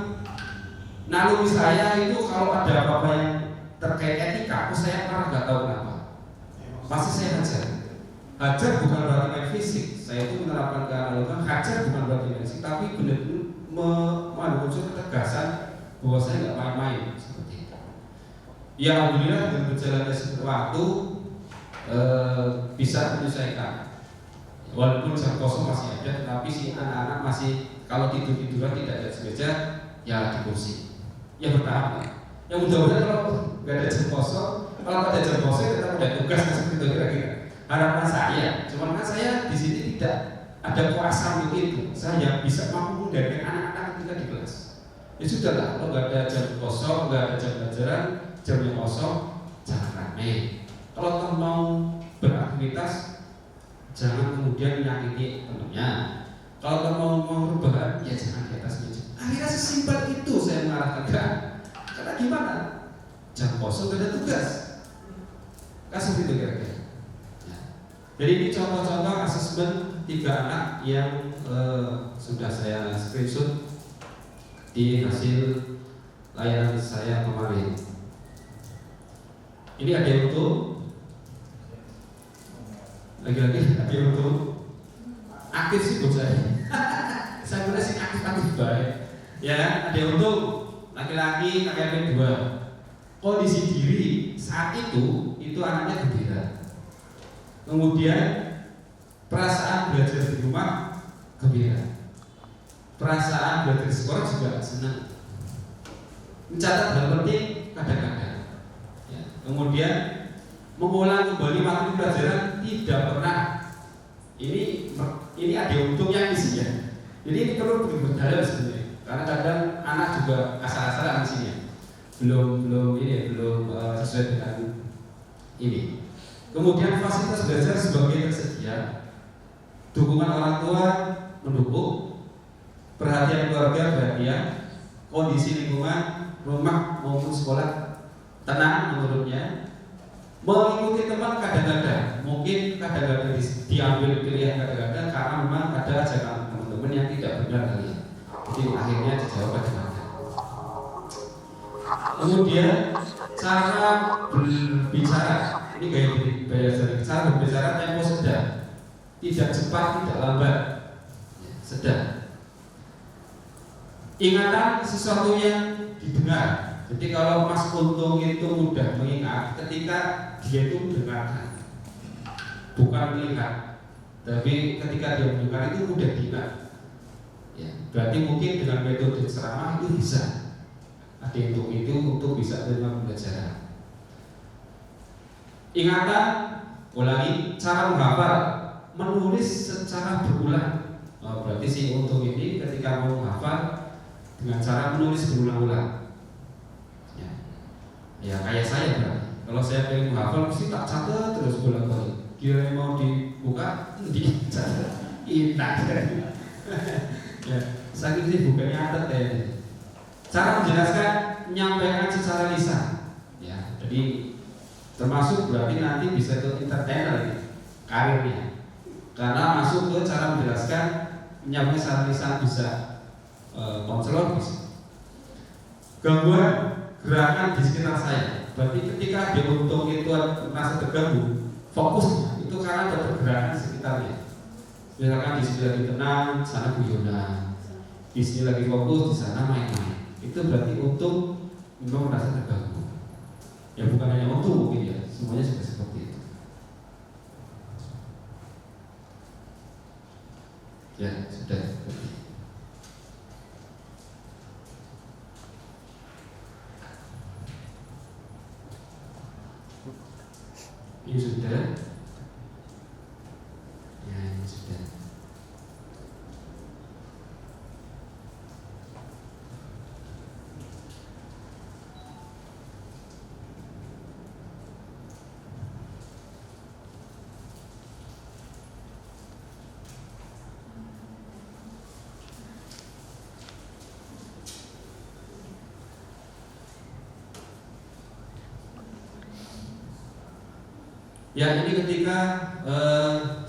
naluri saya itu kalau ada apa-apa yang terkait etika, saya pernah nggak tahu kenapa. Pasti saya hajar. Hajar bukan berarti main fisik. Saya itu menerapkan keanalogan. Hajar bukan berarti main fisik, tapi benar-benar muncul ketegasan bahwa saya nggak main-main seperti itu. Ya alhamdulillah dengan berjalannya waktu bisa menyelesaikan. Walaupun jam kosong masih ada, tetapi si anak-anak masih kalau tidur-tiduran tidak ada meja, ya di kursi. Ya bertahap. Yang mudah-mudahan kalau nggak ada jam kosong, kalau ada jam kosong kita ada tugas seperti itu kira-kira. Harapan saya, cuman kan saya di sini tidak ada kuasa untuk itu. Saya bisa mampu menggunakan anak-anak ketika di kelas. Ya sudah lah, kalau nggak ada jam kosong, nggak ada jam pelajaran, jamnya kosong, jangan rame. Kalau teman mau beraktivitas, jangan kemudian menyakiti temannya. Kalau teman mau rebahan, ya jangan di atas meja. Akhirnya sesimpel itu saya mengarahkan ke anak. Karena gimana? Jam kosong gak ada tugas. Kasih itu kira-kira. Ya. Jadi ini contoh-contoh asesmen 3 anak yang sudah saya screenshot di hasil layanan saya kemarin. Ini ada yang utuh. Lagi-lagi ada yang utuh. Aktif sih buat saya. Saya kira sih aktif baik. Ya, ada yang utuh. Laki-laki KKP 2. Kondisi diri saat itu anaknya gembira. Kemudian perasaan belajar di rumah gembira. Perasaan belajar di sekolah juga senang. Mencatat hal penting kadang-kadang. Ya. Kemudian mengulang kembali materi pelajaran tidak pernah. Ini ada untungnya isinya. Jadi ini perlu berdalam sebenarnya. Karena kadang anak juga asal-asalan isinya. Belum sesuai dengan ini. Kemudian fasilitas belajar sebagai tersedia, dukungan orang tua mendukung, perhatian keluarga perhatian, kondisi lingkungan rumah maupun sekolah tenang menurutnya, mengikuti teman kadang-kadang, mungkin kadang-kadang diambil pilihan kadang-kadang karena memang ada ajakan teman-teman yang tidak benar kali ya. Jadi akhirnya dijawab bagaimana. Kemudian cara berbicara, ini gaya cara berbicara tempo sedang, tidak cepat, tidak lambat, sedang. Ingatan sesuatu yang didengar. Jadi kalau Mas Untung itu mudah mengingat ketika dia itu mendengarkan, bukan melihat. Tapi ketika dia mendengar itu mudah diingat. Ya, berarti mungkin dengan metode ceramah itu bisa. Ada itu untuk bisa menerima pembelajaran. Ingatan, ulangi, cara menghafal, menulis secara berulang. Berarti si Untung ini ketika mau menghafal dengan cara menulis berulang-ulang. Ya kayak saya berarti. Kalau saya pengen menghafal mesti tak catat terus bolak-balik. Kira mau dibuka, dicatat, ingat. Ya, sakit sih bukannya catat ya. Cara menjelaskan, menyampaikan secara lisan. Ya, jadi termasuk berarti nanti bisa ke entertainer ini, karirnya. Karena masuk ke cara menjelaskan, menyampaikan secara lisan bisa konselor bisa. Gangguan gerakan di sekitar saya. Berarti ketika dia Untung itu merasa terganggu, fokus itu karena ada pergerakan di sekitarnya. Misalkan di sini lagi tenang, sana guyonan. Di sini lagi fokus, di sana main-main. Itu berarti Untung memang merasa terganggu. Ya bukan hanya Untung mungkin ya, semuanya juga seperti itu. Ya sudah. Ini sudah. Ya ini sudah. Ya ini ketika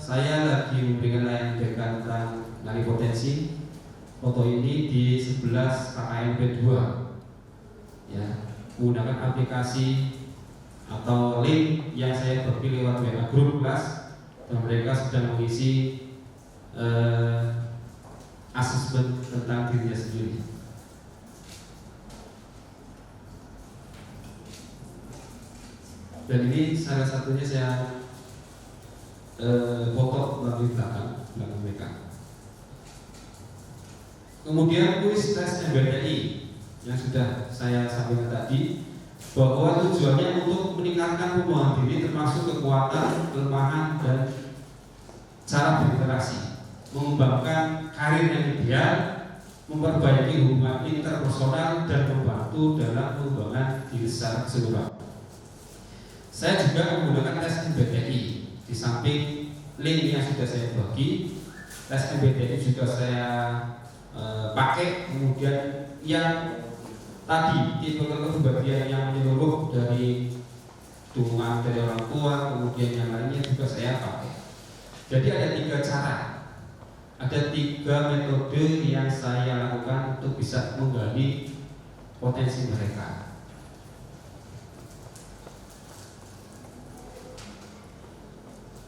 saya lagi memberikan layanan BK tentang nari potensi. Foto ini di 11 KKMP 2 ya, menggunakan aplikasi atau link yang saya bagi lewat WA grup kelas, dan mereka sedang mengisi asesmen tentang dirinya sendiri. Dan ini salah satunya saya foto melalui belakang mereka. Kemudian kuis tes MBTI yang sudah saya sampaikan tadi, bahwa tujuannya untuk meningkatkan pemahaman diri termasuk kekuatan, kelemahan, dan cara berinteraksi, mengembangkan karir yang ideal, memperbaiki hubungan interpersonal, dan membantu dalam pengembangan diri secara keseluruhan. Saya juga menggunakan tes MBTI. Di samping link yang sudah saya bagi, tes MBTI juga saya pakai. Kemudian yang tadi tipe kepribadian yang menyeluruh dari dukungan dari orang tua, kemudian yang lainnya juga saya pakai. Jadi ada 3 cara, ada 3 metode yang saya lakukan untuk bisa menggali potensi mereka.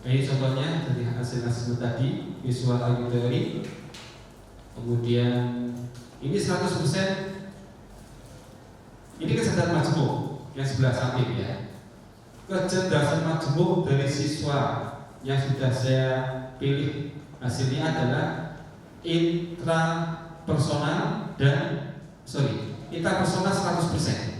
Ini contohnya dari hasil tadi, visual auditory. Kemudian ini 100%. Ini kecerdasan majemuk yang sebelah samping ya. Kecerdasan majemuk dari siswa yang sudah saya pilih hasilnya adalah intrapersonal 100%.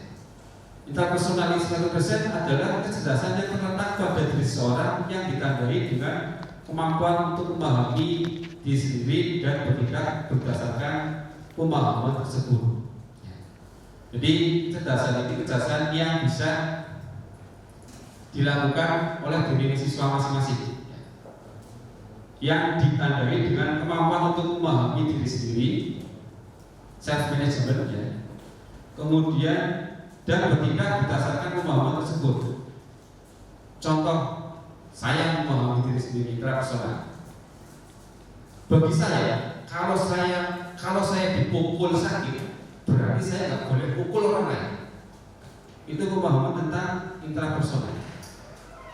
Interpersonal 100% adalah kecerdasan yang terletak pada diri seorang yang ditandai dengan kemampuan untuk memahami diri sendiri dan bertindak berdasarkan pemahaman tersebut. Jadi kecerdasan ini kecerdasan yang bisa dilakukan oleh diri siswa masing-masing, yang ditandai dengan kemampuan untuk memahami diri sendiri, self management ya. Kemudian dan bertindak berdasarkan pemahaman tersebut. Contoh, saya memahami diri sendiri intrapersonal. Bagi saya, kalau saya dipukul sakit, berarti saya nggak boleh pukul orang lain. itu pemahaman tentang intrapersonal.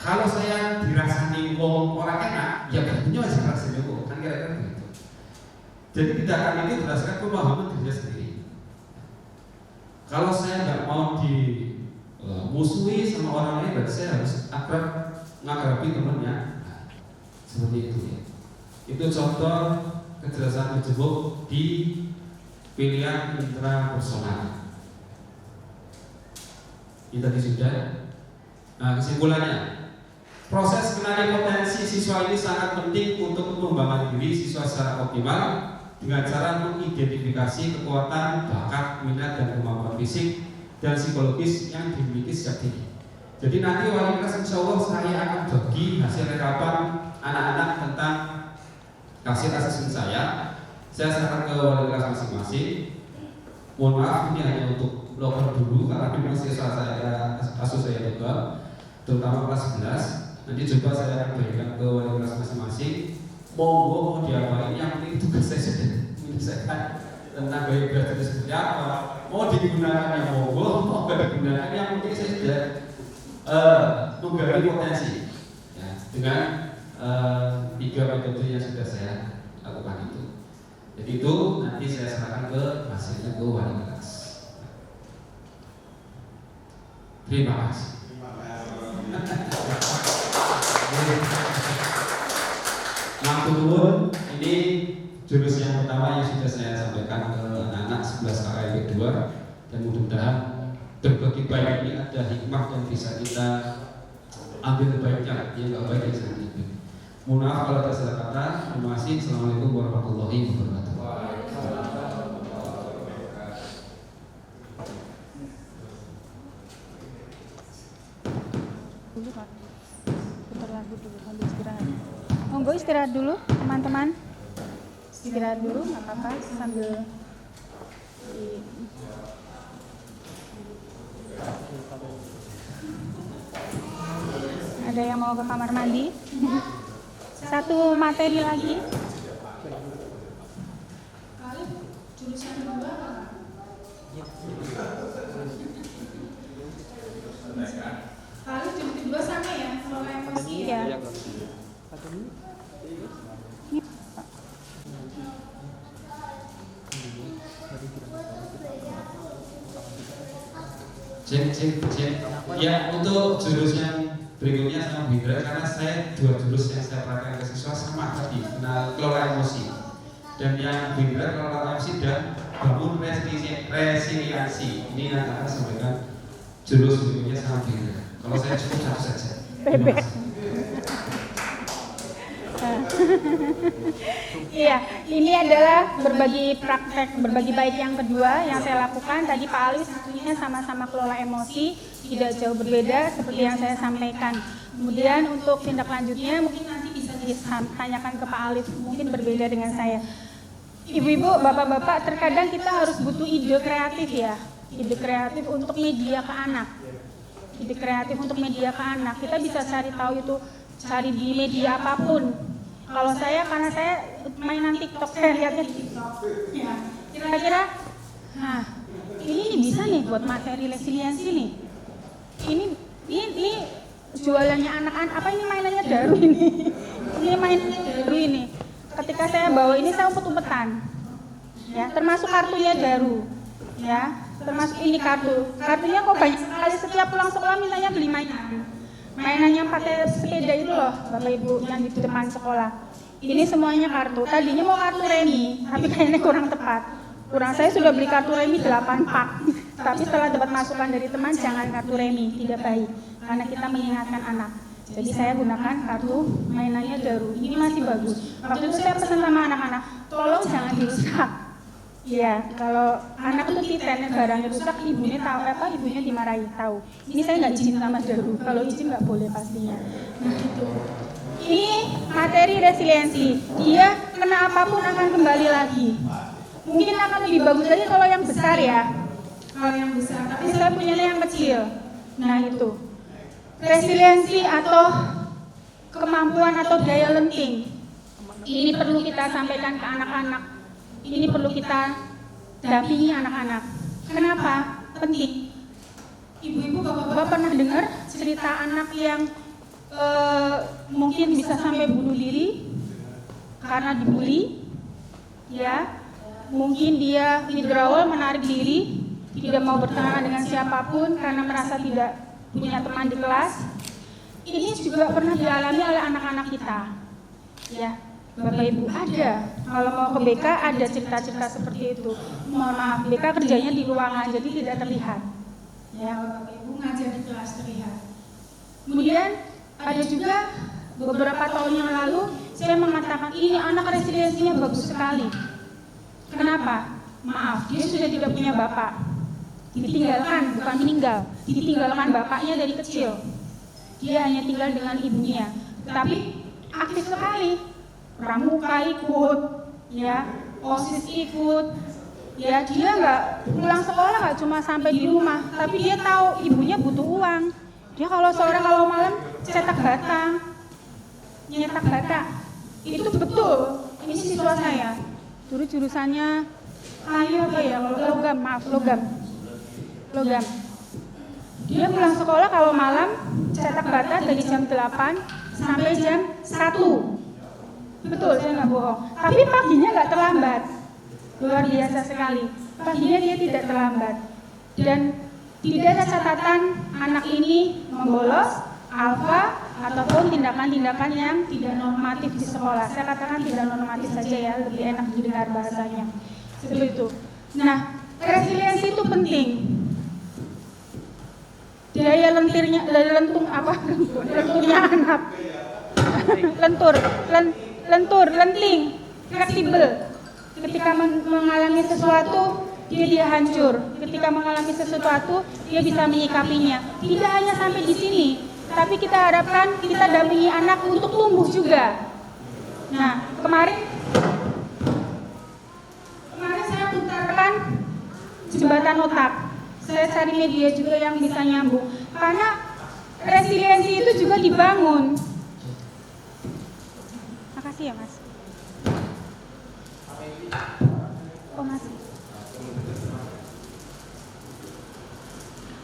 Kalau saya dirasani orang enak, ya berarti masih rasanya kok, kan kira-kira begitu. Jadi tindakan ini berdasarkan pemahaman diri sendiri. Kalau saya nggak mau dimusuhi sama orang lain, berarti saya harus akrab mengakrabi temannya. Nah, seperti itu ya. Itu contoh kejelasan terjebak di pilihan intrapersonal. Ini tadi sudah. Nah, kesimpulannya, proses kenali potensi siswa ini sangat penting untuk mengembangkan diri siswa secara optimal dengan cara mengidentifikasi kekuatan, bakat, minat, dan kemampuan fisik dan psikologis yang dimiliki sejak dini. Jadi nanti wali kelas insya Allah saya akan bagi hasil rekapan anak-anak tentang hasil asesmen saya. Saya serahkan ke wali kelas masing-masing. Mohon maaf, ini hanya untuk blocker dulu karena memang siswa saya kasus saya juga, terutama kelas 11. Nanti coba saya akan berikan ke wali kelas masing-masing. Mau diapain, yang penting tugas saya sudah menyelesaikan tentang gaya belajar itu seperti apa. Mau digunakan yang mau digunakan, yang penting saya sudah menggali potensi ya, dengan 3 metode yang sudah saya lakukan itu. Jadi itu nanti saya serahkan ke hasilnya ke wali kelas. Terima kasih. Maklum, ini jurus yang pertama yang sudah saya sampaikan ke anak-anak 11 KKN kedua, dan mudah-mudahan berbagi baik ini ada hikmah yang bisa kita ambil baiknya, yang nggak baik yang sangat diambil. Mohon maaf kalau ada salah kata. Terima kasih. Assalamualaikum warahmatullahi wabarakatuh. Monggo istirahat dulu teman-teman. Istirahat dulu nggak apa-apa sambil ada yang mau ke kamar mandi. Satu materi lagi. Jurusan kedua kali jurusan kedua sama ya, kalau emosi ya. Cek. Ya, untuk jurus yang berikutnya sama Bindra, karena saya 2 jurus yang saya praktekkan ke siswa sama tadi, kelola emosi. Dan yang Bindra kelola emosi dan bangun resiliensi. Ini yang akan saya sampaikan jurus berikutnya sama Bindra. Kalau saya cukup satu saja. Iya, ini adalah berbagi praktek, berbagi baik yang kedua yang saya lakukan. Tadi Pak Ali satunya sama-sama kelola emosi, tidak jauh berbeda seperti yang saya sampaikan. Kemudian untuk tindak lanjutnya mungkin nanti bisa ditanyakan ke Pak Ali, mungkin berbeda dengan saya. Ibu-ibu, bapak-bapak, terkadang kita harus butuh ide kreatif ya, ide kreatif untuk media ke anak. Ide kreatif untuk media ke anak, kita bisa cari tahu itu, cari di media apapun. Kalau saya, karena saya mainan TikTok, saya lihatnya di TikTok. Ya, kira-kira, nah ini bisa nih buat materi resiliensi nih. Ini jualannya anak-anak, apa ini mainannya Daru ini? Ini mainannya Daru ini. Ketika saya bawa ini saya umpet-umpetan. Ya, termasuk kartunya Daru. Ya, termasuk ini kartunya kok banyak sekali, setiap pulang sekolah mintanya beli mainan. Mainannya pakai sepeda itu loh Bapak Ibu yang di depan sekolah. Ini semuanya kartu. Tadinya mau kartu remi, tapi kayaknya kurang tepat. Saya sudah beli kartu remi 8 pak. Tapi setelah dapat masukan dari teman, jangan kartu remi, tidak baik. Karena kita mengingatkan anak. Jadi saya gunakan kartu mainannya Daru. Ini masih bagus. Waktu itu saya pesan sama anak-anak, tolong jangan dirusak. Iya, kalau anak itu titen barangnya rusak, ibunya tahu ibunya dimarahi, tahu. Ini saya nggak izin sama Daru, kalau izin nggak boleh pastinya. Nah itu. Ini materi resiliensi. Dia kena apapun akan kembali lagi. Mungkin akan lebih bagus lagi kalau yang besar ya. Kalau yang besar, tapi saya punya yang kecil. Nah itu. Resiliensi atau kemampuan atau daya lenting. Ini perlu kita sampaikan ke anak-anak. Ini perlu kita dampingi anak-anak. Kenapa? Penting. Ibu-ibu, bapak-bapak pernah dengar cerita anak yang mungkin bisa sampai bunuh diri karena dibully, ya? Mungkin dia withdrawal, menarik diri, tidak mau berteman dengan siapapun karena merasa tidak punya teman di kelas. Ini juga pernah dialami oleh anak-anak kita, ya. Bapak Ibu, ada. Kalau mau ke BK ada cerita-cerita seperti itu. Mohon maaf, BK kerjanya di ruangan jadi tidak terlihat. Ya, Bapak Ibu ngajar di kelas terlihat. Kemudian ada juga beberapa tahun yang lalu saya mengatakan ini anak resiliensinya bagus sekali. Kenapa? Maaf, dia sudah tidak punya bapak. Ditinggalkan, bukan meninggal. Ditinggalkan bapaknya dari kecil. Dia hanya tinggal dengan ibunya. Tapi aktif sekali. Pramuka ikut, ya, OSIS ikut, ya dia nggak pulang sekolah nggak cuma sampai di rumah, tapi dia tahu ibunya butuh uang. Dia kalau sore kalau malam cetak bata, nyetak bata, itu betul. Ini siswa saya, dulu jurusannya kayu apa ya, logam. Dia pulang sekolah kalau malam cetak bata dari jam 8 sampai jam 1. Betul, saya nggak bohong. Tapi paginya nggak terlambat, luar biasa sekali. Paginya dia tidak terlambat, dan tidak ada catatan anak ini membolos, alfa, ataupun tindakan-tindakan yang tidak normatif di sekolah. Saya katakan tidak normatif saja ya, lebih enak didengar bahasanya. Seperti itu. Nah, resiliensi itu penting. Daya lentirnya, lenturnya anak, lenting, fleksibel. Ketika mengalami sesuatu, dia hancur. Ketika mengalami sesuatu, dia bisa menyikapinya. Tidak hanya sampai di sini, tapi kita harapkan kita dampingi anak untuk tumbuh juga. Nah, kemarin saya putarkan jembatan otak. Saya cari media juga yang bisa nyambung. Karena resiliensi itu juga dibangun. Makasih ya, Mas. Oh, masih.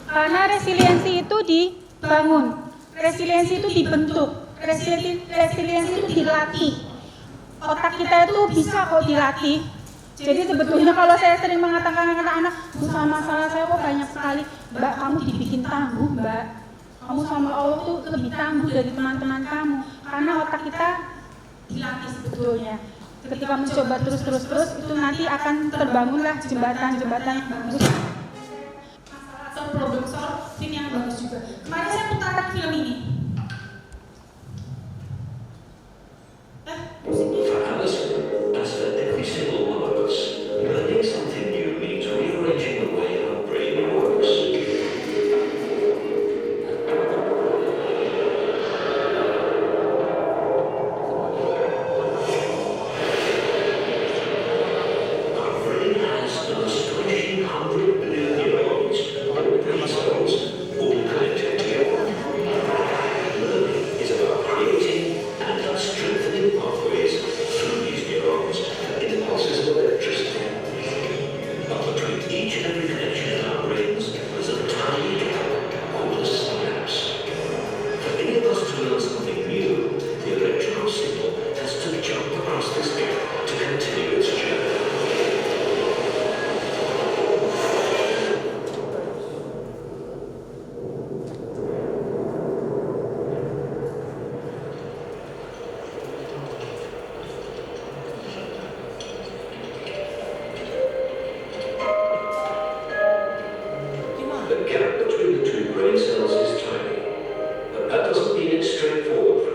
Karena resiliensi itu dibangun, resiliensi itu dibentuk, resiliensi itu dilatih. Otak kita itu bisa kok dilatih. Jadi sebetulnya kalau saya sering mengatakan anak-anak, sama masalah saya kok banyak sekali. Mbak, kamu dibikin tangguh, Mbak. Kamu sama Allah tuh lebih tangguh dari teman-teman kamu. Karena otak kita dilatih sebetulnya. Ketika mencoba terus itu nanti akan terbangunlah jembatan-jembatan yang bagus. Masalah atau problem solving yang bagus juga. Kemarin saya putarkan film ini. For Alison, as for every single one of us, learning something new means rearranging the way our brain works. Our brain has an astonishing 100 billion neurons, all brain cells, all connected together. Learning is about creating and strengthening pathways through these neurons into pulses of electricity. But between each and every connection in our brains is a tiny gap called a synapse. For any of us to learn something new, the electrical signal has to jump across this gap to continue its journey. The gap between the two brain cells is tiny, but that doesn't mean it's straightforward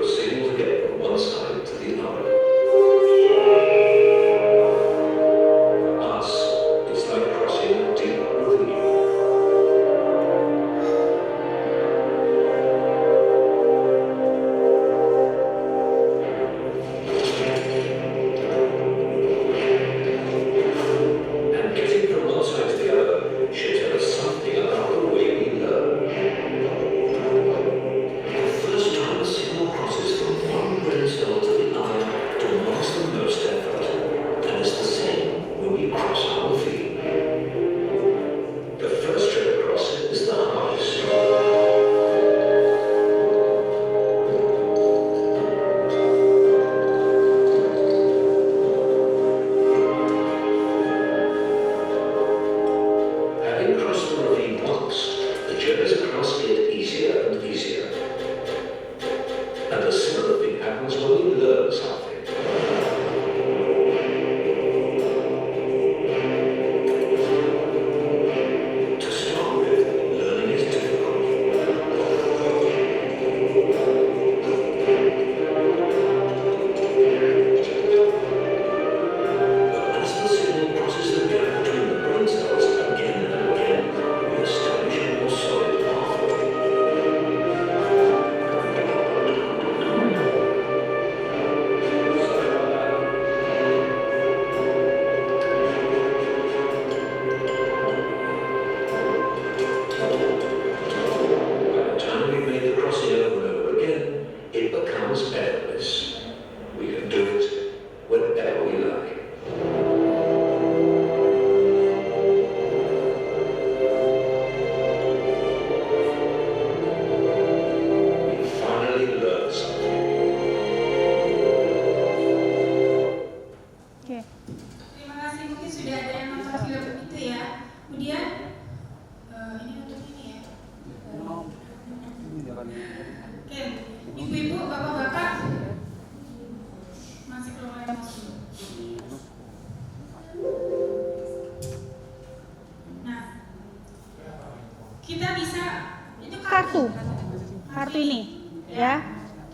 kartu ini, ya,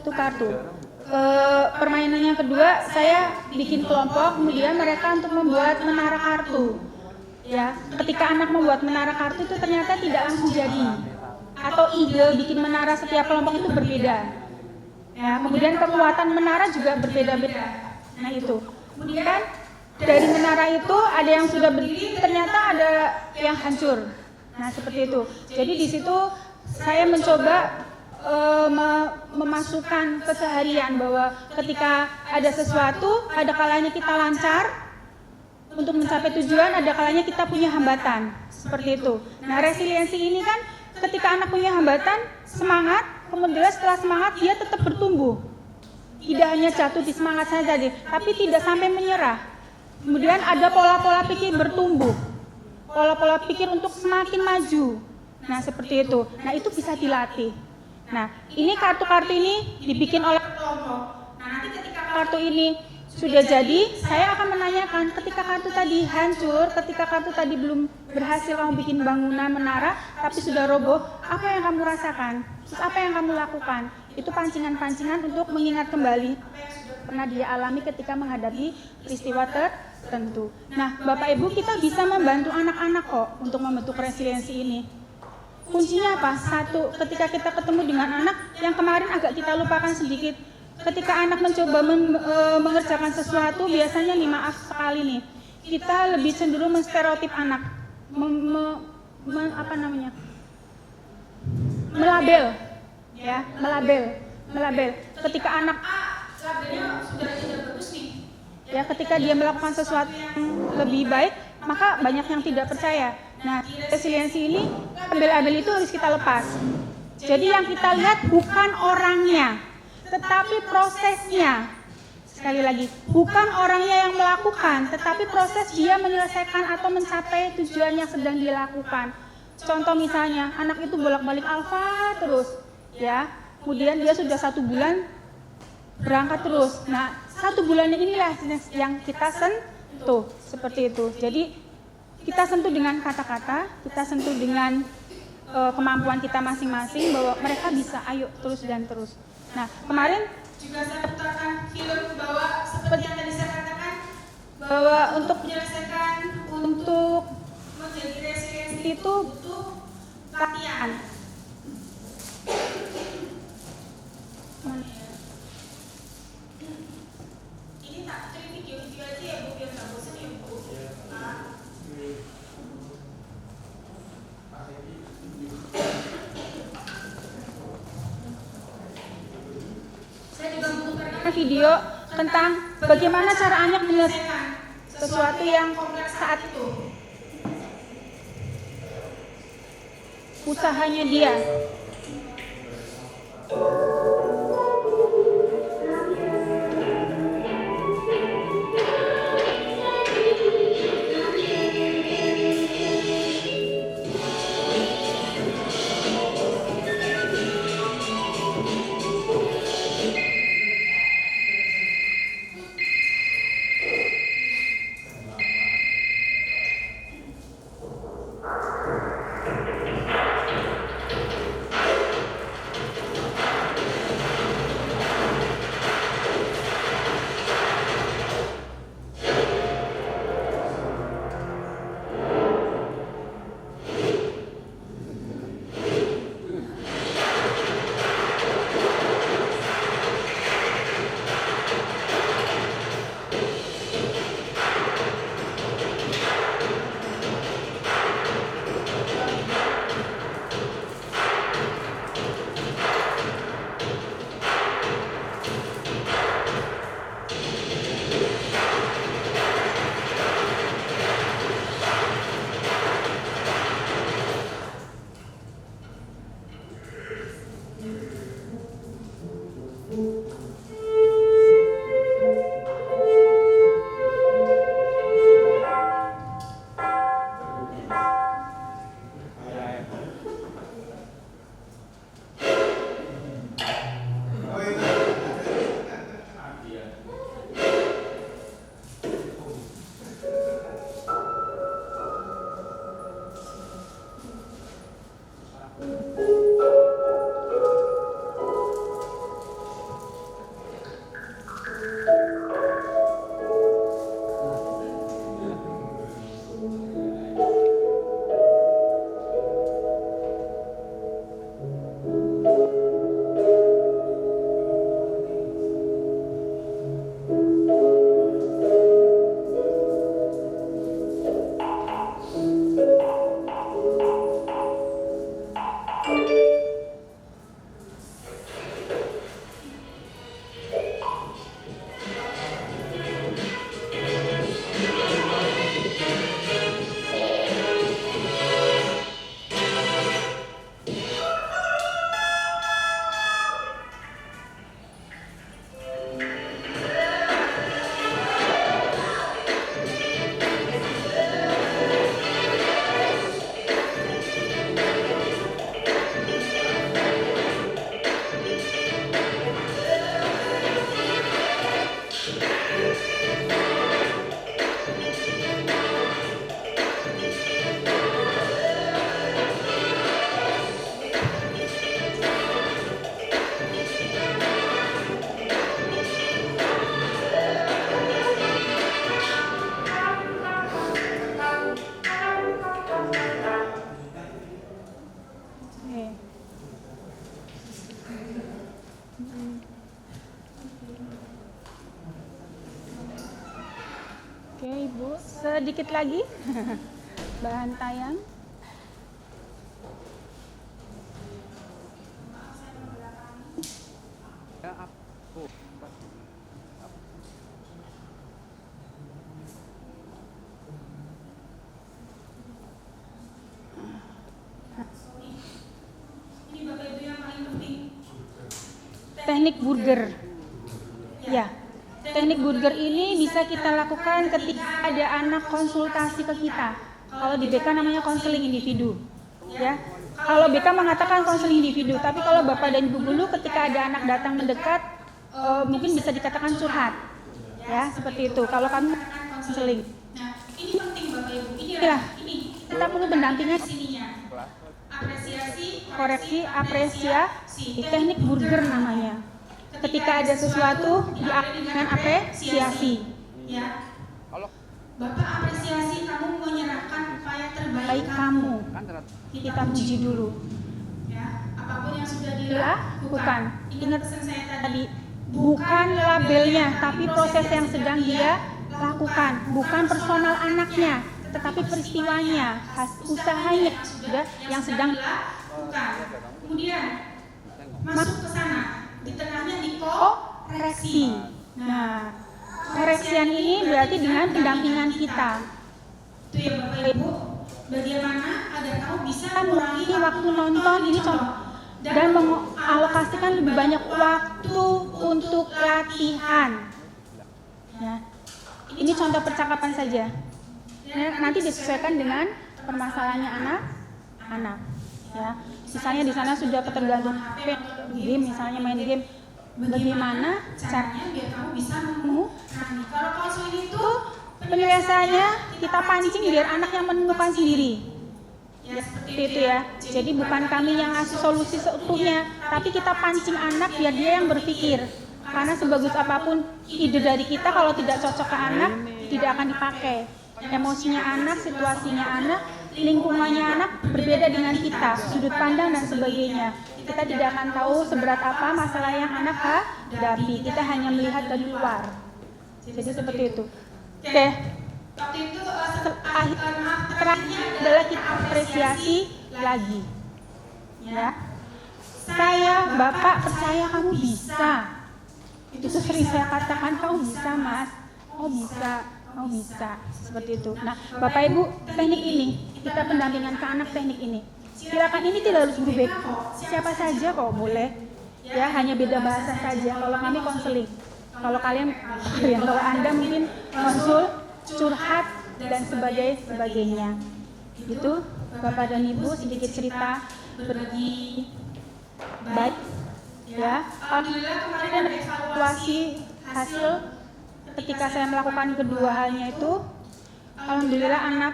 itu kartu. Permainan yang kedua, saya bikin kelompok, kemudian mereka untuk membuat menara kartu. Ya, ketika anak membuat menara kartu itu ternyata tidak langsung jadi, atau ide bikin menara setiap kelompok itu berbeda. Ya, kemudian kekuatan menara juga berbeda-beda. Nah itu. Kemudian dari menara itu ada yang sudah berdiri, ternyata ada yang hancur. Nah seperti itu. Jadi di situ saya mencoba memasukkan keseharian bahwa ketika ada sesuatu, ada kalanya kita lancar untuk mencapai tujuan, ada kalanya kita punya hambatan, seperti itu. Nah resiliensi ini kan ketika anak punya hambatan, semangat, kemudian setelah semangat dia tetap bertumbuh, tidak hanya jatuh di semangat saja, tapi tidak sampai menyerah. Kemudian ada pola-pola pikir bertumbuh, pola-pola pikir untuk semakin maju. Nah seperti itu. Nah itu bisa dilatih. Nah, ini kartu-kartu ini dibikin oleh kelompok. Nah, nanti ketika kartu ini sudah jadi, saya akan menanyakan ketika kartu tadi hancur, ketika kartu tadi belum berhasil kamu bikin bangunan menara, tapi sudah roboh, apa yang kamu rasakan? Terus apa yang kamu lakukan? Itu pancingan-pancingan untuk mengingat kembali apa yang sudah pernah dia alami ketika menghadapi peristiwa tertentu. Nah, Bapak Ibu, kita bisa membantu anak-anak kok untuk membentuk resiliensi ini. Kuncinya apa? Satu, ketika kita ketemu dengan anak yang kemarin agak kita lupakan sedikit. Ketika anak mencoba mengerjakan sesuatu, biasanya nih maaf sekali nih, kita lebih cenderung menstereotip anak, melabel, ya, melabel. Ketika anak labelnya sudah tidak bagus nih, ya, ketika dia melakukan sesuatu yang lebih baik, maka banyak yang tidak percaya. Nah, resiliensi ini, label-label itu harus kita lepas. Jadi yang kita lihat bukan orangnya, tetapi prosesnya. Sekali lagi, bukan orangnya yang melakukan, tetapi proses dia menyelesaikan atau mencapai tujuan yang sedang dilakukan. Contoh misalnya, anak itu bolak-balik alfa terus, ya. Kemudian dia sudah 1 bulan berangkat terus. Nah, 1 bulannya inilah yang kita sentuh, seperti itu. Jadi kita sentuh dengan kata-kata, kita sentuh dengan kemampuan kita masing-masing bahwa mereka bisa, ayo terus dan terus. Nah, kemarin juga saya putarkan film bahwa seperti yang tadi saya katakan, bahwa untuk menyelesaikan, untuk menjadi resiliensi itu butuh latihan. Ini tak cari video-video aja ya Bu, biar nggak bosan ya Bu. Saya juga memputarkan video tentang bagaimana cara anak menyelesaikan sesuatu yang kompleks saat itu. Usahanya dia. sedikit lagi bahan tayang. Ini Bapak Ibu yang paling penting. Teknik burger. Ya, teknik burger ini bisa kita lakukan ketika ada anak konsultasi ke kita. Kalau di BK namanya konseling individu. Ya, kalau BK mengatakan konseling individu, tapi kalau Bapak dan Ibu guru ketika ada anak datang mendekat, mungkin bisa dikatakan curhat. Ya, seperti itu. Kalau kami konseling. Nah, ini penting Bapak Ibu. Ini kita perlu pendampingan. sininya. Apresiasi, Apresiasi, teknik burger namanya. Ketika ada sesuatu dengan apresiasi. Ya. Bapak apresiasi kamu menyerahkan upaya terbaik Baik kamu, kita puji dulu. Ya, apapun yang sudah Dilakukan. Ingat pesan saya tadi, bukan labelnya, tapi proses yang sedang dia lakukan. Bukan personal anaknya, tetapi peristiwanya, usahanya sudah yang sedang lakukan. Kemudian masuk ke sana, di tengahnya koreksi. Nah, koreksian ini berarti dengan pendampingan kita. Itu ya Bapak Ibu, bagaimana agar kamu bisa Mengurangi waktu nonton ini contoh dan mengalokasikan lebih banyak waktu untuk latihan. Ya. Ini contoh percakapan saja. Ya, nanti disesuaikan dengan permasalahannya anak-anak. Ya. Misalnya di sana sudah ketergantungan HP, game, misalnya main game. Bagaimana caranya biar kamu bisa mengurangi? Kalau konseling itu penyelesaiannya kita pancing biar anak yang menemukan sendiri. ya seperti Itu ya. Jadi bukan kami yang ngasih solusi seutuhnya, tapi kita pancing anak biar dia yang berpikir. Karena sebagus apapun ide dari kita, kalau tidak cocok ke anak, tidak akan dipakai. Emosinya anak, situasinya anak, lingkungannya anak berbeda dengan kita, sudut pandang dan sebagainya. Kita tidak akan tahu seberat apa masalah yang anak hadapi. Kita hanya melihat dari luar. Jadi seperti itu. Oke. Waktu itu Terakhir adalah kita apresiasi lagi. Ya. Saya, Bapak percaya kamu bisa. Itu sering saya katakan, kamu bisa Mas. Oh bisa, kamu bisa. Seperti itu. Nah, Bapak Ibu, teknik ini, kita pendampingan ke anak teknik ini. Silakan, ini tidak harus guru BK, siapa saja kok boleh. Ya, hanya beda bahasa saja. Kalau kami konseling. Kalau kalau Anda mungkin konsul, curhat dan sebagainya. Itu Bapak dan Ibu sedikit cerita berbagi baik. Ya, Alhamdulillah kemarin ada evaluasi hasil ketika saya melakukan kedua halnya itu. Alhamdulillah anak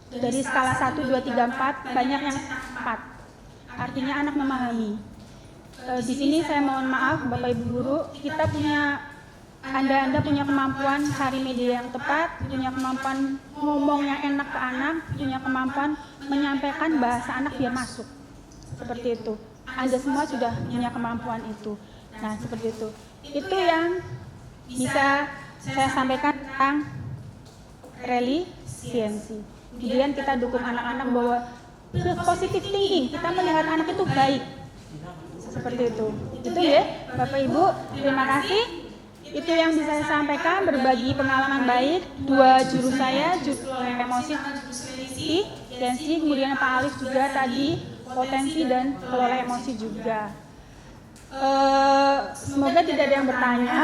dari skala 1, 2, 3, 4 banyak yang 4. Artinya anak memahami. Di sini saya mohon maaf Bapak Ibu guru, kita punya Anda punya kemampuan cari media yang tepat, punya kemampuan ngomong yang enak ke anak, punya kemampuan menyampaikan bahasa anak biar masuk. Seperti itu. Anda semua sudah punya kemampuan itu. Nah, seperti itu. Itu yang bisa saya sampaikan tentang resiliensi. Kemudian kita dukung anak-anak bahwa positive thinking, kita melihat anak itu baik. Seperti itu. Itu ya, Bapak Ibu, terima kasih. Itu yang bisa saya sampaikan, berbagi pengalaman baik. Dua juru saya, juru emosi, resiliensi, kemudian Pak Alif juga tadi potensi dan kelola emosi juga. Semoga tidak ada yang bertanya.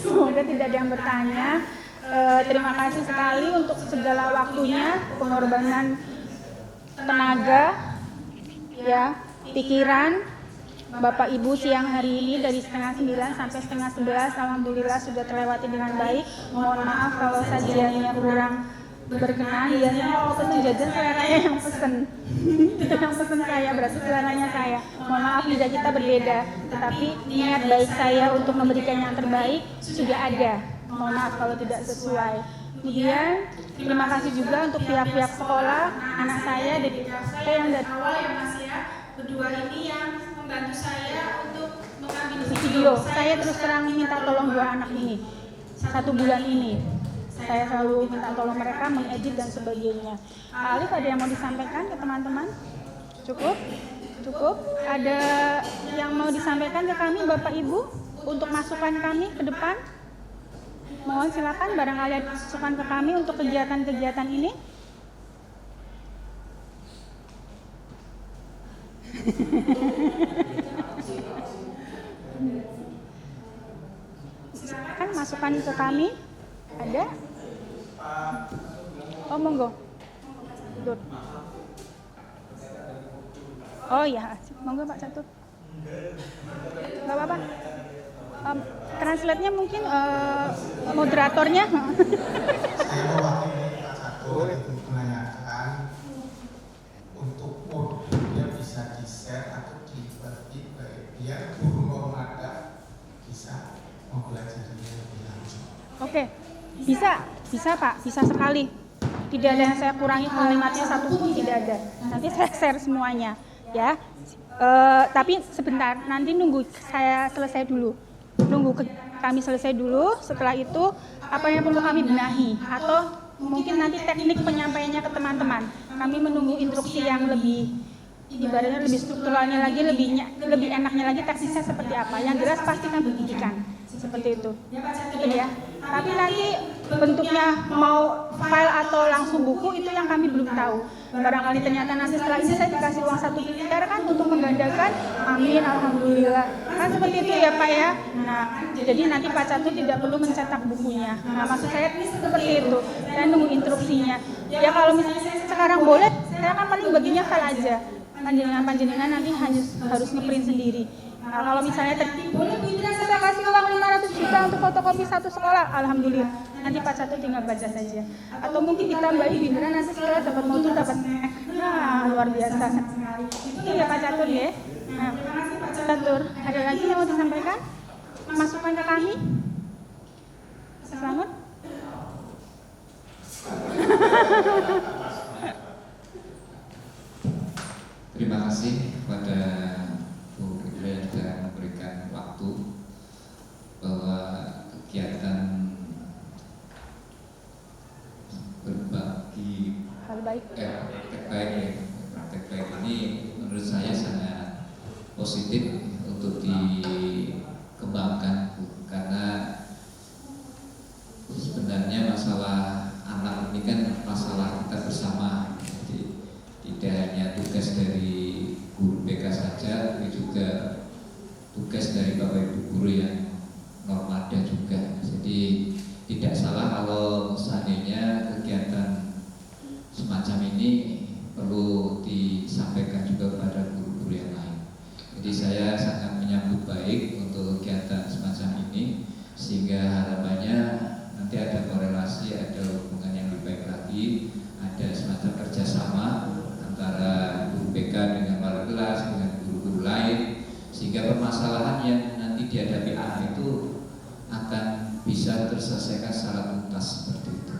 Semoga tidak ada yang bertanya. Terima kasih sekali untuk segala waktunya, pengorbanan tenaga, ya, pikiran. Bapak Ibu siang hari ini dari setengah 9 sampai setengah 11, alhamdulillah sudah terlewati dengan baik. Mohon maaf kalau sajiannya kurang berkenan. Biasanya kalau pesen jajan seleranya yang pesen. Yang pesen saya berarti seleranya saya. Mohon maaf lidah kita berbeda, tetapi niat baik saya untuk memberikan yang terbaik sudah ada. Mohon maaf kalau tidak sesuai. Kemudian terima kasih juga untuk pihak-pihak sekolah, anak saya, dedek saya yang dari awal ya Mas ya, berdua ini yang membantu saya untuk mengambil video. saya terus terang minta tolong 2 anak ini. 1 bulan ini saya selalu minta tolong mereka mengedit dan sebagainya. Pak Alif, ada yang mau disampaikan ke teman-teman? Cukup? Cukup? Ada yang mau disampaikan ke kami Bapak Ibu untuk masukan kami ke depan? Mohon silakan, barangkali ada masukan ke kami untuk kegiatan-kegiatan ini. Silakan masukan ke kami. Ada? Oh, monggo. Dur. Oh ya, monggo Pak Catur. Gak apa-apa. Translate-nya mungkin moderatornya. Saya mewakili Pak Catur untuk menanyakan untuk modulnya bisa di-share atau dibagi biar guru normatif bisa mempelajarinya lebih lanjut. Oke, bisa Pak, bisa sekali. Tidak ada yang saya kurangi kalimatnya satu pun tidak ada. Nanti saya share semuanya, ya. Tapi sebentar, nanti nunggu saya selesai dulu. Kami selesai dulu. Setelah itu apa yang perlu kami benahi atau mungkin nanti teknik penyampaiannya ke teman-teman. Kami menunggu instruksi yang lebih ibaratnya lebih strukturalnya lagi, lebih enaknya lagi teknisnya seperti apa. Yang jelas pasti kami buktikan seperti itu. Ya. Tapi nanti bentuknya mau file atau langsung buku itu yang kami belum tahu. Barangkali ternyata nanti setelah ini saya dikasih uang 1 miliar kan untuk menggandakan. Amin, alhamdulillah. Kan seperti itu ya Pak ya. Nah, jadi nanti Pak Catur tidak perlu mencetak bukunya. Nah, maksud saya seperti itu. Saya nunggu instruksinya. Ya kalau misalnya sekarang boleh, saya kan paling baginya file aja. Panjenengan nanti hanya harus ngeprint sendiri. Nah, kalau misalnya boleh Bu Indra saya kasih uang 500 juta untuk fotokopi 1 sekolah, alhamdulillah. Nanti Pak Catur tinggal baca saja. Atau mungkin ditambahi Bu Indra nanti sekolah dapat motor, dapat snack. Nah, luar biasa. Itu ya Pak Catur ya. Nah, Pak Catur, ada lagi yang mau disampaikan? Masukan ke kami? Selamat. Terima kasih kepada Bu Indra yang sudah memberikan waktu bahwa kegiatan berbagi praktek baik ini menurut saya sangat positif untuk dikembangkan, karena sebenarnya masalah anak ini kan masalah kita bersama. Jadi tidak hanya tugas dari guru BK saja, tapi juga tugas dari Bapak Ibu guru yang normatif juga. Jadi tidak salah kalau seandainya kegiatan semacam ini perlu disampaikan juga kepada guru-guru yang lain. Jadi saya sangat menyambut baik untuk kegiatan semacam ini, sehingga harapannya nanti ada korelasi, ada hubungan yang lebih baik lagi, ada semacam kerjasama antara guru BK dengan wali kelas, dengan guru-guru lain, sehingga permasalahan yang nanti dihadapi anak itu akan bisa terselesaikan secara tuntas seperti itu.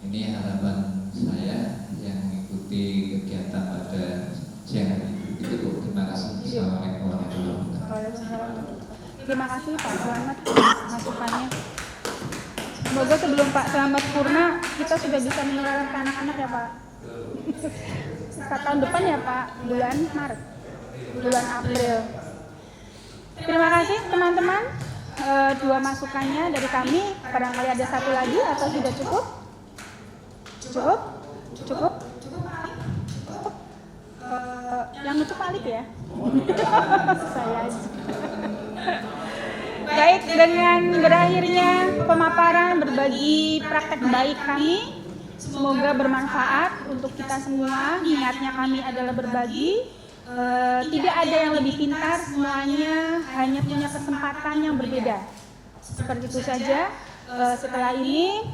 Ini harapan saya yang mengikuti kegiatan pada siang hari ini. Itu terima kasih. Assalamualaikum warahmatullahi wabarakatuh. Terima kasih Pak Selamat masukannya. Semoga sebelum Pak Selamat purna kita sudah bisa menularkan ke anak-anak ya Pak. Tahun depan ya Pak, bulan Maret, bulan April. Terima kasih teman-teman. 2 masukannya dari kami. Barangkali ada 1 lagi atau sudah cukup? Cukup? Cukup? Yang nutup Pak Alif ya? Saya aja. Baik, dengan berakhirnya pemaparan berbagi praktek baik kami, semoga bermanfaat untuk kita semua. Niatnya kami adalah berbagi. Tidak ada yang lebih pintar, semuanya hanya punya kesempatan yang berbeda. Seperti itu saja. Setelah ini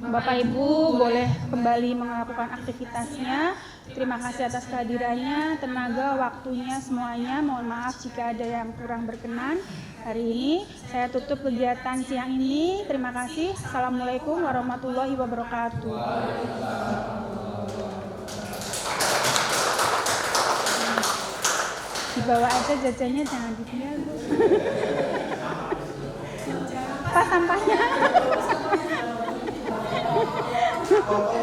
Bapak Ibu boleh kembali melakukan aktivitasnya. Terima kasih atas kehadirannya, tenaga, waktunya, semuanya. Mohon maaf jika ada yang kurang berkenan hari ini. Saya tutup kegiatan siang ini. Terima kasih. Assalamualaikum warahmatullahi wabarakatuh. dibawa aja jajannya, jangan ditinggal Bu. Apa sampahnya?